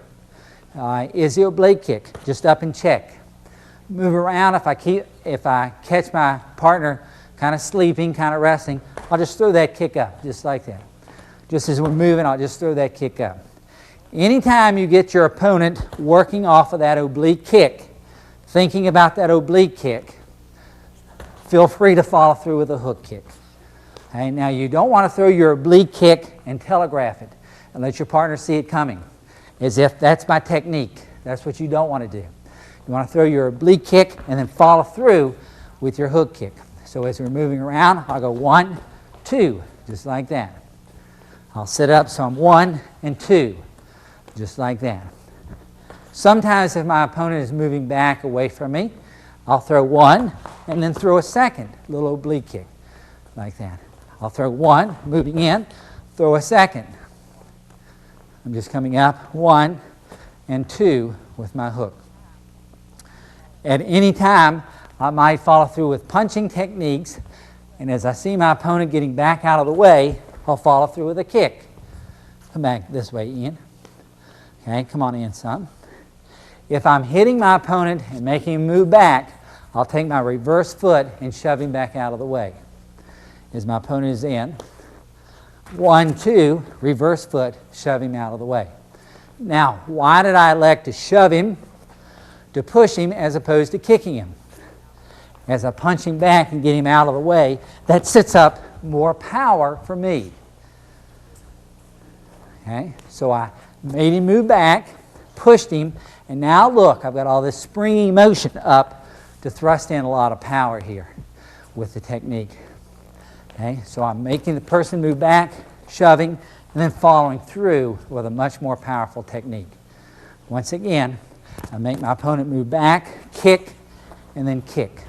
is the oblique kick, just up and check. Move around. If I catch my partner kind of sleeping, kind of resting, I'll just throw that kick up, just like that. Just as we're moving, I'll just throw that kick up. Anytime you get your opponent working off of that oblique kick, thinking about that oblique kick, feel free to follow through with a hook kick. Okay, now you don't want to throw your oblique kick and telegraph it and let your partner see it coming, as if that's my technique. That's what you don't want to do. You want to throw your oblique kick and then follow through with your hook kick. So as we're moving around, I'll go 1, 2, just like that. I'll sit up so I'm 1 and 2, just like that. Sometimes if my opponent is moving back away from me, I'll throw 1 and then throw a second little oblique kick, like that. I'll throw 1, moving in, throw a second. I'm just coming up 1 and 2 with my hook. At any time, I might follow through with punching techniques, and as I see my opponent getting back out of the way, I'll follow through with a kick. Come back this way, Ian. Okay, come on in some. If I'm hitting my opponent and making him move back, I'll take my reverse foot and shove him back out of the way. As my opponent is in, 1, 2, reverse foot, shove him out of the way. Now, why did I elect to shove him, to push him, as opposed to kicking him? As I punch him back and get him out of the way, that sets up more power for me. Okay, so I made him move back, pushed him, and now look, I've got all this springy motion up to thrust in a lot of power here with the technique. Okay, so I'm making the person move back, shoving, and then following through with a much more powerful technique. Once again, I make my opponent move back, kick, and then kick.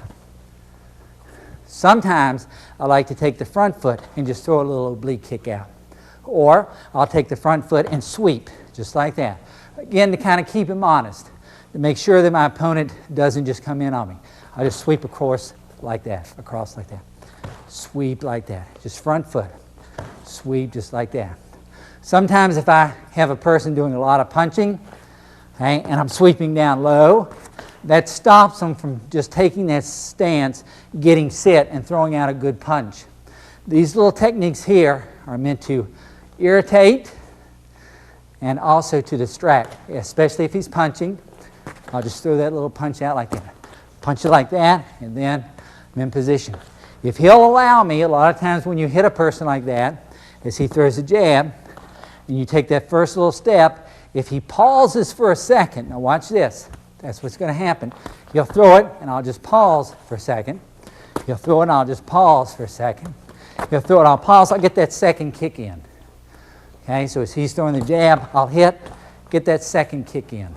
Sometimes I like to take the front foot and just throw a little oblique kick out. Or I'll take the front foot and sweep, just like that. Again, to kind of keep him honest, to make sure that my opponent doesn't just come in on me. I just sweep across like that, Sweep like that, just front foot. Sweep just like that. Sometimes if I have a person doing a lot of punching, okay, and I'm sweeping down low, that stops them from just taking that stance, getting set, and throwing out a good punch. These little techniques here are meant to irritate and also to distract, especially if he's punching. I'll just throw that little punch out like that. Punch it like that, and then I'm in position. If he'll allow me, a lot of times when you hit a person like that, as he throws a jab, and you take that first little step, if he pauses for a second, now watch this, that's what's going to happen. He'll throw it, and I'll just pause for a second. He'll throw it, and I'll just pause for a second. He'll throw it, I'll pause, I'll get that second kick in. Okay, so as he's throwing the jab, I'll hit, get that second kick in.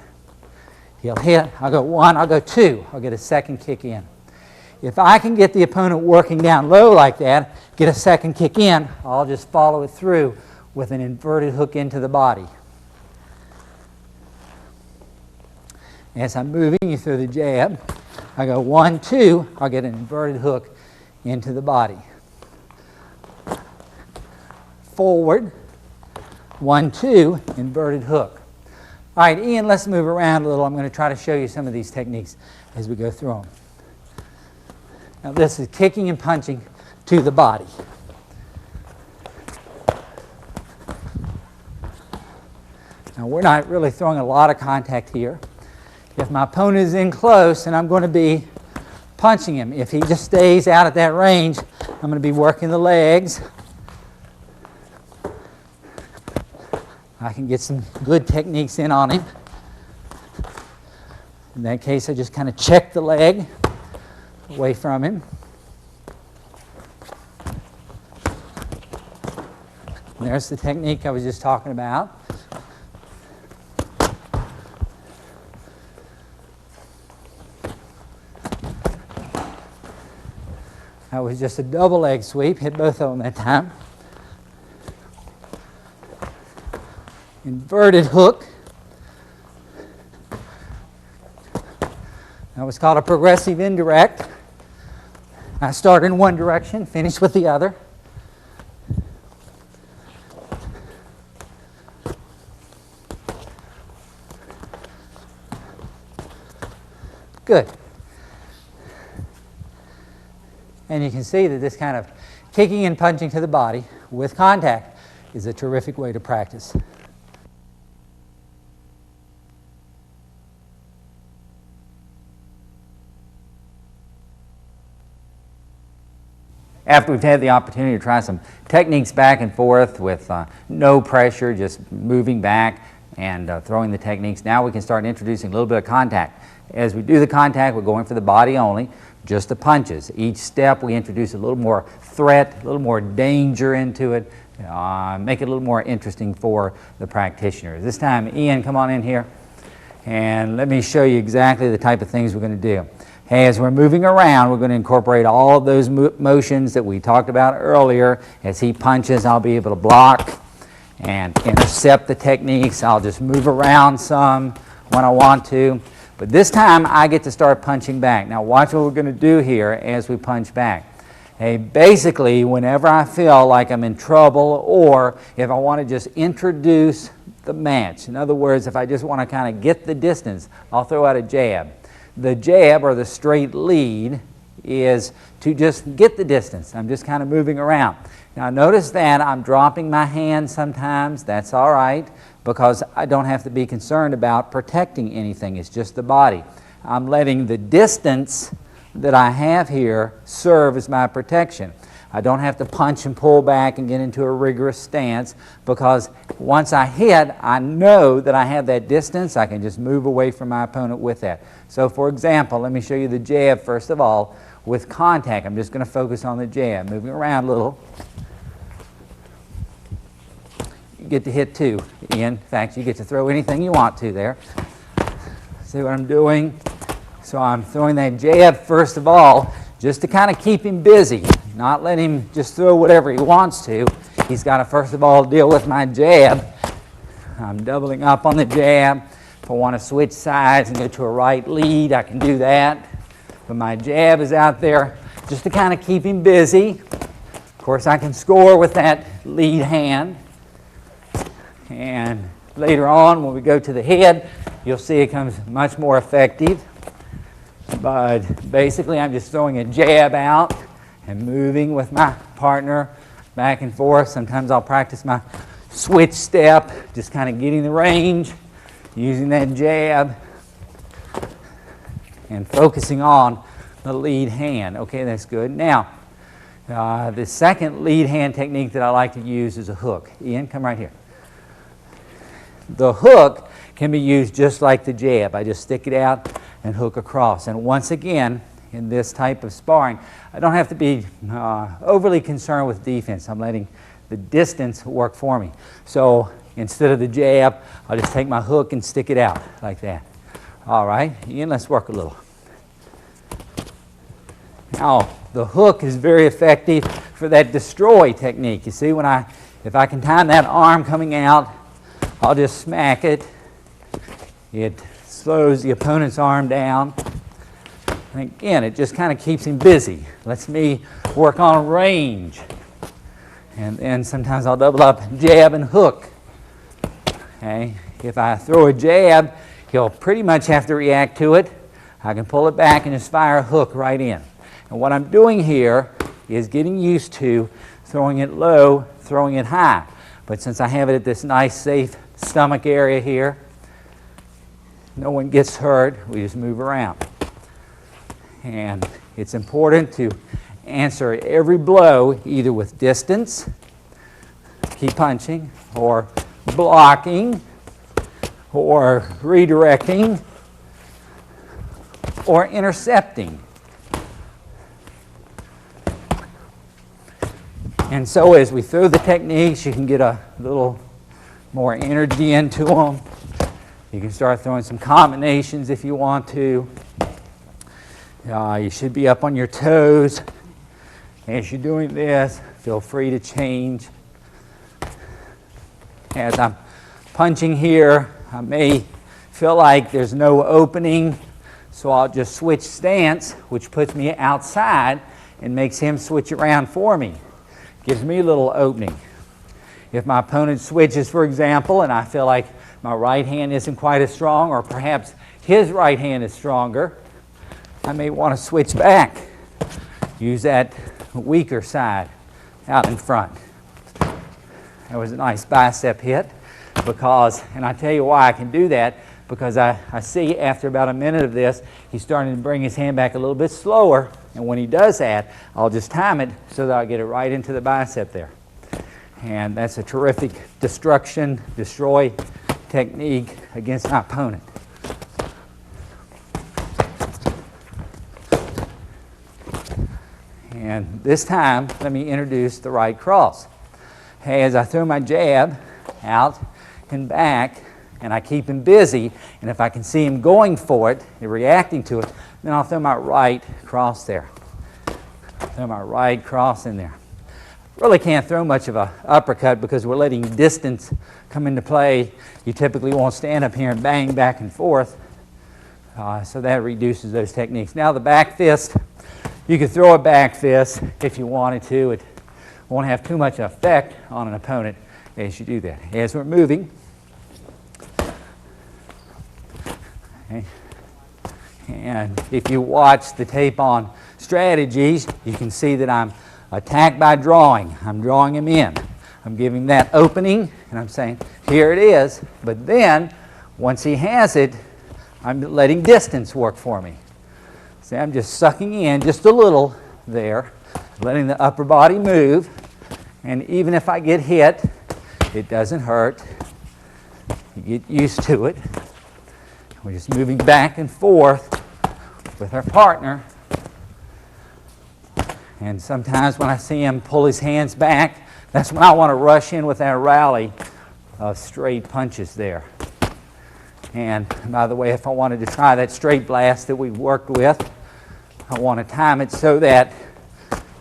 He'll hit, I'll go 1, I'll go 2, I'll get a second kick in. If I can get the opponent working down low like that, get a second kick in, I'll just follow it through with an inverted hook into the body. As I'm moving, you throw the jab, I go 1, 2, I'll get an inverted hook into the body. Forward, 1, 2, inverted hook. All right, Ian, let's move around a little. I'm going to try to show you some of these techniques as we go through them. Now this is kicking and punching to the body. Now, we're not really throwing a lot of contact here. If my opponent is in close, and I'm going to be punching him. If he just stays out at that range, I'm going to be working the legs. I can get some good techniques in on him. In that case, I just kind of check the leg away from him. And there's the technique I was just talking about. That was just a double leg sweep, hit both of them that time. Inverted hook. That was called a progressive indirect. I start in one direction, finish with the other. Good. And you can see that this kind of kicking and punching to the body with contact is a terrific way to practice. After we've had the opportunity to try some techniques back and forth with no pressure, just moving back and throwing the techniques, now we can start introducing a little bit of contact. As we do the contact, we're going for the body only, just the punches. Each step we introduce a little more threat, a little more danger into it, make it a little more interesting for the practitioner. This time, Ian, come on in here, and let me show you exactly the type of things we're going to do. As we're moving around, we're going to incorporate all of those motions that we talked about earlier. As he punches, I'll be able to block and intercept the techniques. I'll just move around some when I want to. But this time, I get to start punching back. Now, watch what we're going to do here as we punch back. Basically, whenever I feel like I'm in trouble or if I want to just introduce the match, in other words, if I just want to kind of get the distance, I'll throw out a jab. The jab, or the straight lead, is to just get the distance. I'm just kind of moving around. Now notice that I'm dropping my hand sometimes. That's all right, because I don't have to be concerned about protecting anything. It's just the body. I'm letting the distance that I have here serve as my protection. I don't have to punch and pull back and get into a rigorous stance, because once I hit, I know that I have that distance. I can just move away from my opponent with that. So for example, let me show you the jab first of all with contact. I'm just going to focus on the jab, moving around a little. You get to hit two. In fact, you get to throw anything you want to there. See what I'm doing? So I'm throwing that jab first of all, just to kind of keep him busy, not let him just throw whatever he wants to. He's got to first of all deal with my jab. I'm doubling up on the jab. If I want to switch sides and go to a right lead, I can do that. But my jab is out there just to kind of keep him busy. Of course, I can score with that lead hand. And later on, when we go to the head, you'll see it comes much more effective. But basically, I'm just throwing a jab out and moving with my partner back and forth. Sometimes I'll practice my switch step, just kind of getting the range, using that jab, and focusing on the lead hand. Okay, that's good. Now, the second lead hand technique that I like to use is a hook. Ian, come right here. The hook can be used just like the jab. I just stick it out and hook across. And once again, in this type of sparring, I don't have to be overly concerned with defense. I'm letting the distance work for me. So instead of the jab, I'll just take my hook and stick it out like that. All right, Ian, let's work a little. Now, the hook is very effective for that destroy technique. You see, if I can time that arm coming out, I'll just smack it. It slows the opponent's arm down. And again, it just kind of keeps him busy. Lets me work on range. And then sometimes I'll double up jab and hook. Okay? If I throw a jab, he'll pretty much have to react to it. I can pull it back and just fire a hook right in. And what I'm doing here is getting used to throwing it low, throwing it high. But since I have it at this nice, safe stomach area here. No one gets hurt. We just move around. And it's important to answer every blow either with distance, keep punching, or blocking, or redirecting, or intercepting. And so as we throw the techniques, you can get a little more energy into them. You can start throwing some combinations if you want to. You should be up on your toes. As you're doing this, feel free to change. As I'm punching here, I may feel like there's no opening, so I'll just switch stance, which puts me outside and makes him switch around for me. Gives me a little opening. If my opponent switches, for example, and I feel like my right hand isn't quite as strong, or perhaps his right hand is stronger, I may want to switch back. Use that weaker side out in front. That was a nice bicep hit because, and I tell you why I can do that, because I see after about a minute of this, he's starting to bring his hand back a little bit slower, and when he does that, I'll just time it so that I'll get it right into the bicep there. And that's a terrific destroy technique against my opponent. And this time, let me introduce the right cross. Hey, as I throw my jab out and back, and I keep him busy, and if I can see him going for it and reacting to it, then I'll throw my right cross there. Throw my right cross in there. Really can't throw much of an uppercut because we're letting distance come into play. You typically won't stand up here and bang back and forth, so that reduces those techniques. Now the back fist, you could throw a back fist if you wanted to. It won't have too much effect on an opponent as you do that. As we're moving, okay. And if you watch the tape on strategies, you can see that I'm attacked by drawing. I'm drawing him in. I'm giving that opening, and I'm saying, here it is. But then, once he has it, I'm letting distance work for me. See, I'm just sucking in just a little there, letting the upper body move. And even if I get hit, it doesn't hurt. You get used to it. We're just moving back and forth with our partner. And sometimes when I see him pull his hands back, that's when I want to rush in with that rally of straight punches there. And by the way, if I wanted to try that straight blast that we worked with, I want to time it so that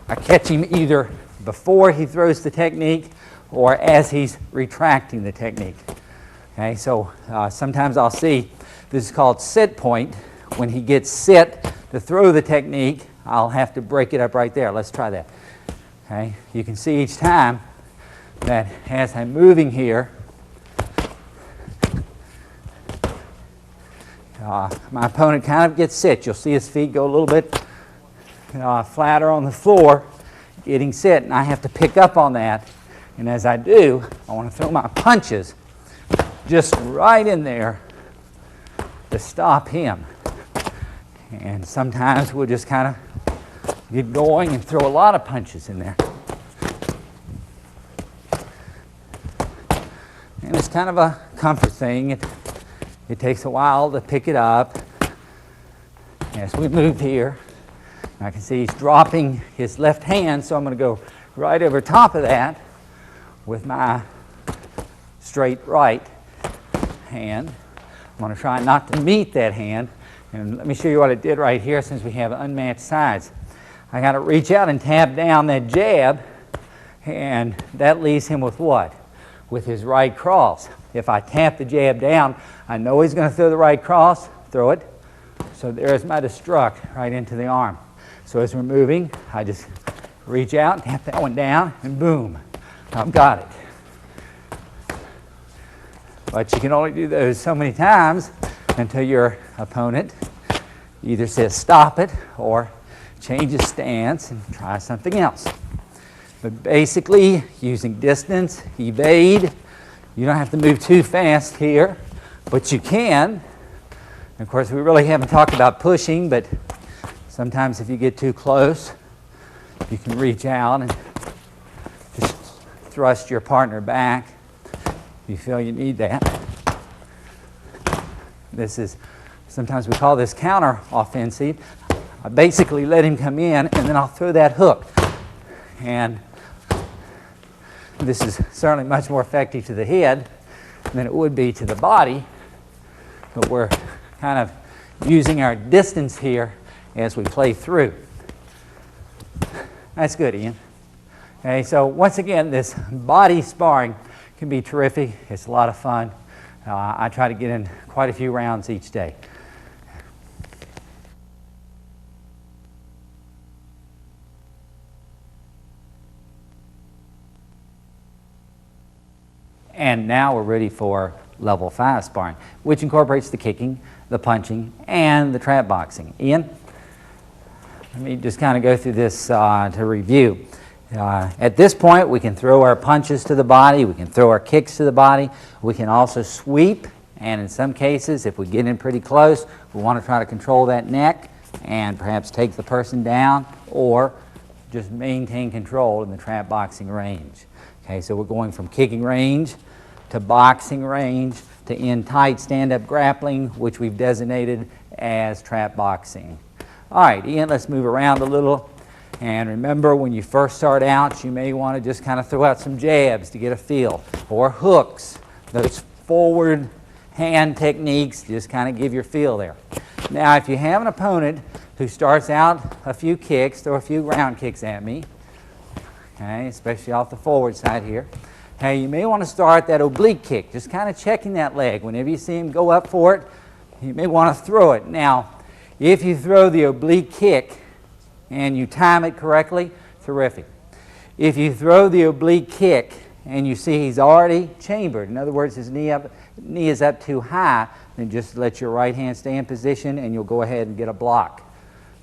I catch him either before he throws the technique or as he's retracting the technique. Okay, so sometimes I'll see, this is called sit point. When he gets sit to throw the technique, I'll have to break it up right there. Let's try that. Okay, you can see each time that as I'm moving here, my opponent kind of gets sit. You'll see his feet go a little bit flatter on the floor, getting sit, and I have to pick up on that. And as I do, I want to throw my punches just right in there to stop him. And sometimes we'll just kind of get going and throw a lot of punches in there. And it's kind of a comfort thing. It takes a while to pick it up. As we move here, I can see he's dropping his left hand, so I'm going to go right over top of that with my straight right hand. I'm going to try not to meet that hand. And let me show you what I did right here since we have unmatched sides. I got to reach out and tap down that jab, and that leaves him with what? With his right cross. If I tap the jab down, I know he's going to throw the right cross, throw it. So there's my destruct right into the arm. So as we're moving, I just reach out, tap that one down, and boom, I've got it. But you can only do those so many times until your opponent either says stop it or changes stance and try something else. But basically, using distance, evade, You don't have to move too fast here, but you can. And of course, we really haven't talked about pushing, but sometimes if you get too close, you can reach out and just thrust your partner back if you feel you need that. This is, sometimes we call this counter offensive. I basically let him come in and then I'll throw that hook. And this is certainly much more effective to the head than it would be to the body, but we're kind of using our distance here as we play through. That's good, Ian. Okay, so once again, this body sparring can be terrific. It's a lot of fun. I try to get in quite a few rounds each day. And now we're ready for level 5 sparring, which incorporates the kicking, the punching, and the trap boxing. Ian, let me just kind of go through this to review. At this point, we can throw our punches to the body, we can throw our kicks to the body, we can also sweep, and in some cases, if we get in pretty close, we want to try to control that neck and perhaps take the person down or just maintain control in the trap boxing range. Okay, so we're going from kicking range to boxing range to in tight stand-up grappling, which we've designated as trap boxing. All right, Ian, let's move around a little. And remember, when you first start out, you may want to just kind of throw out some jabs to get a feel, or hooks, those forward hand techniques, just kind of give your feel there. Now, if you have an opponent who starts out a few kicks, throw a few ground kicks at me, okay, especially off the forward side here. Hey, you may want to start that oblique kick, just kind of checking that leg. Whenever you see him go up for it, you may want to throw it. Now, if you throw the oblique kick and you time it correctly, terrific. If you throw the oblique kick and you see he's already chambered, in other words, his knee is up too high, then just let your right hand stay in position and you'll go ahead and get a block.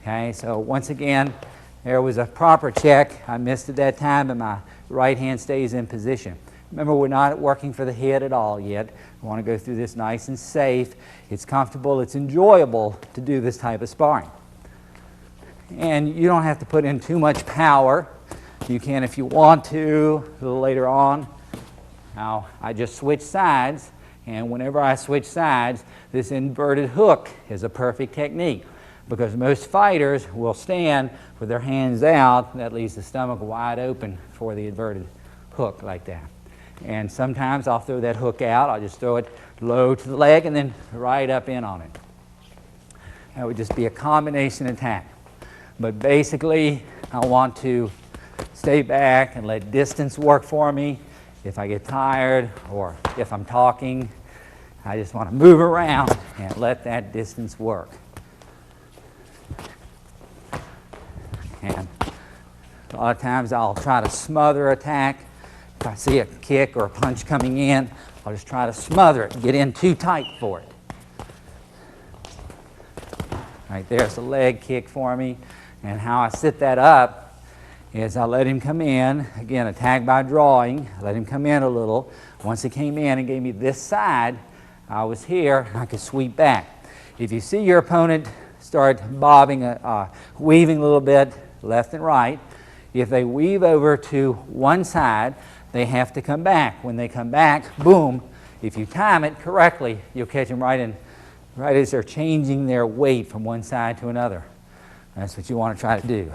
Okay, so once again, there was a proper check. I missed it that time, and my right hand stays in position. Remember, we're not working for the head at all yet. We want to go through this nice and safe. It's comfortable. It's enjoyable to do this type of sparring. And you don't have to put in too much power. You can if you want to a little later on. Now, I just switch sides, and whenever I switch sides, this inverted hook is a perfect technique, because most fighters will stand with their hands out. That leaves the stomach wide open for the inverted hook like that. And sometimes I'll throw that hook out. I'll just throw it low to the leg and then right up in on it. That would just be a combination attack. But basically, I want to stay back and let distance work for me. If I get tired or if I'm talking, I just want to move around and let that distance work. And a lot of times I'll try to smother attack. If I see a kick or a punch coming in, I'll just try to smother it and get in too tight for it. Right there's a leg kick for me. And how I set that up is I let him come in. Again, attack by drawing. I let him come in a little. Once he came in and gave me this side, I was here, I could sweep back. If you see your opponent start bobbing, weaving a little bit left and right, if they weave over to one side, they have to come back. When they come back, boom, if you time it correctly, you'll catch them right as they're changing their weight from one side to another. That's what you want to try to do.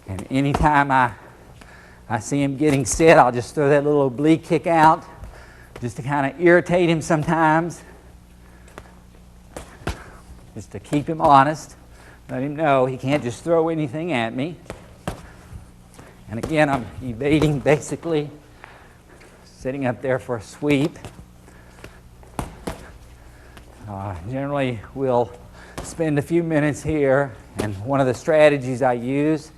And anytime I see him getting set, I'll just throw that little oblique kick out just to kind of irritate him sometimes, just to keep him honest, let him know he can't just throw anything at me. And again, I'm evading, basically sitting up there for a sweep. Generally, we'll spend a few minutes here, and one of the strategies I use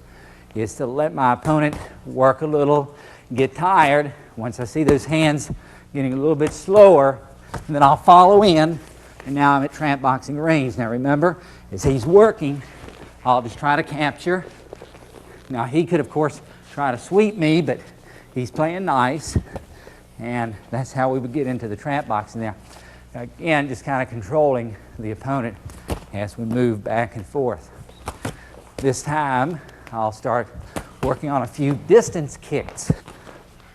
is to let my opponent work a little, get tired. Once I see those hands getting a little bit slower, and then I'll follow in, and now I'm at trap boxing range. Now remember, as he's working, I'll just try to capture. Now he could, of course, try to sweep me, but he's playing nice. And that's how we would get into the trap boxing there. Again, just kind of controlling the opponent as we move back and forth. This time, I'll start working on a few distance kicks.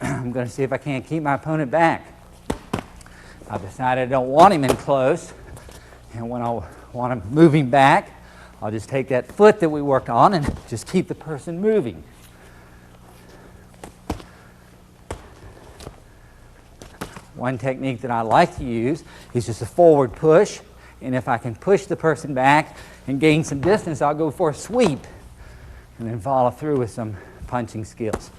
I'm going to see if I can't keep my opponent back. I've decided I don't want him in close, and when I want him moving back, I'll just take that foot that we worked on and just keep the person moving. One technique that I like to use is just a forward push, and if I can push the person back and gain some distance, I'll go for a sweep and then follow through with some punching skills.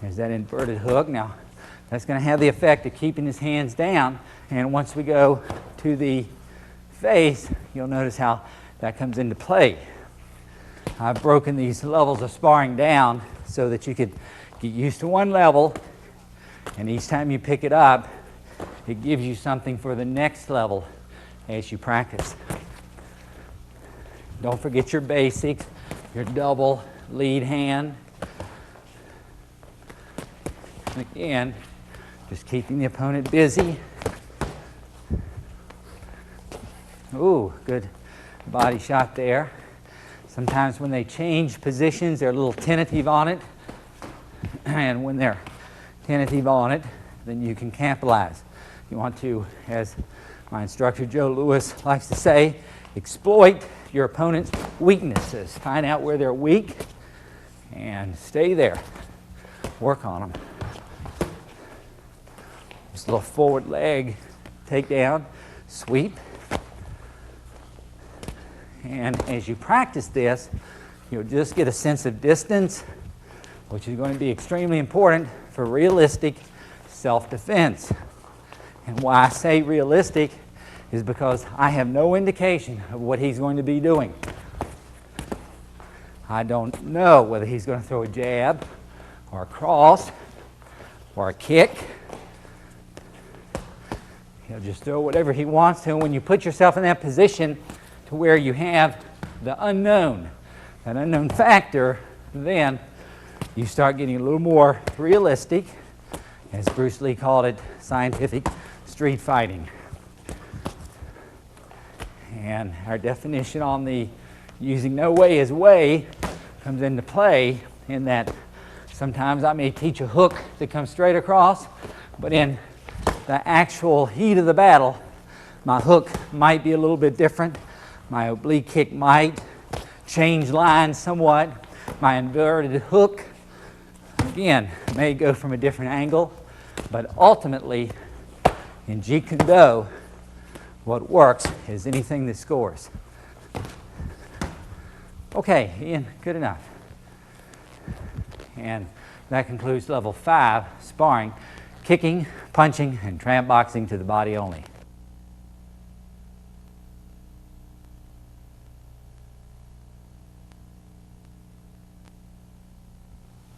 There's that inverted hook. Now, that's going to have the effect of keeping his hands down, and once we go to the face, you'll notice how that comes into play. I've broken these levels of sparring down so that you could get used to one level, and each time you pick it up, it gives you something for the next level as you practice. Don't forget your basics, your double lead hand. Again, just keeping the opponent busy. Ooh, good body shot there. Sometimes when they change positions, they're a little tentative on it. And when they're tentative on it, then you can capitalize. You want to, as my instructor Joe Lewis likes to say, exploit your opponent's weaknesses. Find out where they're weak and stay there. Work on them. Just a little forward leg takedown, sweep. And as you practice this, you'll just get a sense of distance, which is going to be extremely important for realistic self-defense. And why I say realistic is because I have no indication of what he's going to be doing. I don't know whether he's going to throw a jab or a cross or a kick. He'll just throw whatever he wants to. And when you put yourself in that position to where you have the unknown, that unknown factor, then you start getting a little more realistic, as Bruce Lee called it, scientific street fighting. And our definition on the using no way is way comes into play in that sometimes I may teach a hook that comes straight across, but in the actual heat of the battle, my hook might be a little bit different. My oblique kick might change lines somewhat. My inverted hook, again, may go from a different angle, but ultimately, in Jeet Kune Do, what works is anything that scores. Okay, Ian, good enough. And that concludes level 5, sparring, kicking, punching, and tramp boxing to the body only.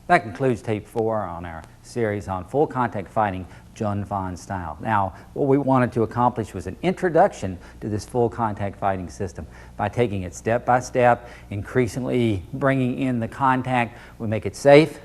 That concludes tape 4 on our series on full contact fighting, Jun Fan style. Now, what we wanted to accomplish was an introduction to this full contact fighting system. By taking it step by step, increasingly bringing in the contact, we make it safe,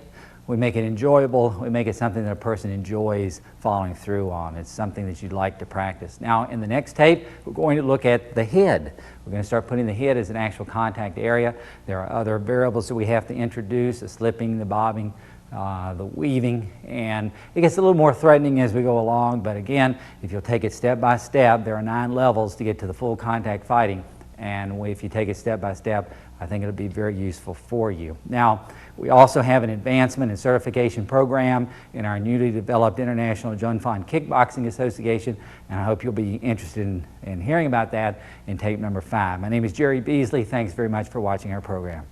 we make it enjoyable, we make it something that a person enjoys following through on. It's something that you'd like to practice. Now, in the next tape, we're going to look at the head. We're going to start putting the head as an actual contact area. There are other variables that we have to introduce, the slipping, the bobbing, the weaving, and it gets a little more threatening as we go along, but again, if you'll take it step by step, there are 9 levels to get to the full contact fighting, and if you take it step by step, I think it'll be very useful for you. Now, we also have an advancement and certification program in our newly developed International Jun Fan Kickboxing Association, and I hope you'll be interested in hearing about that in tape number 5. My name is Jerry Beasley. Thanks very much for watching our program.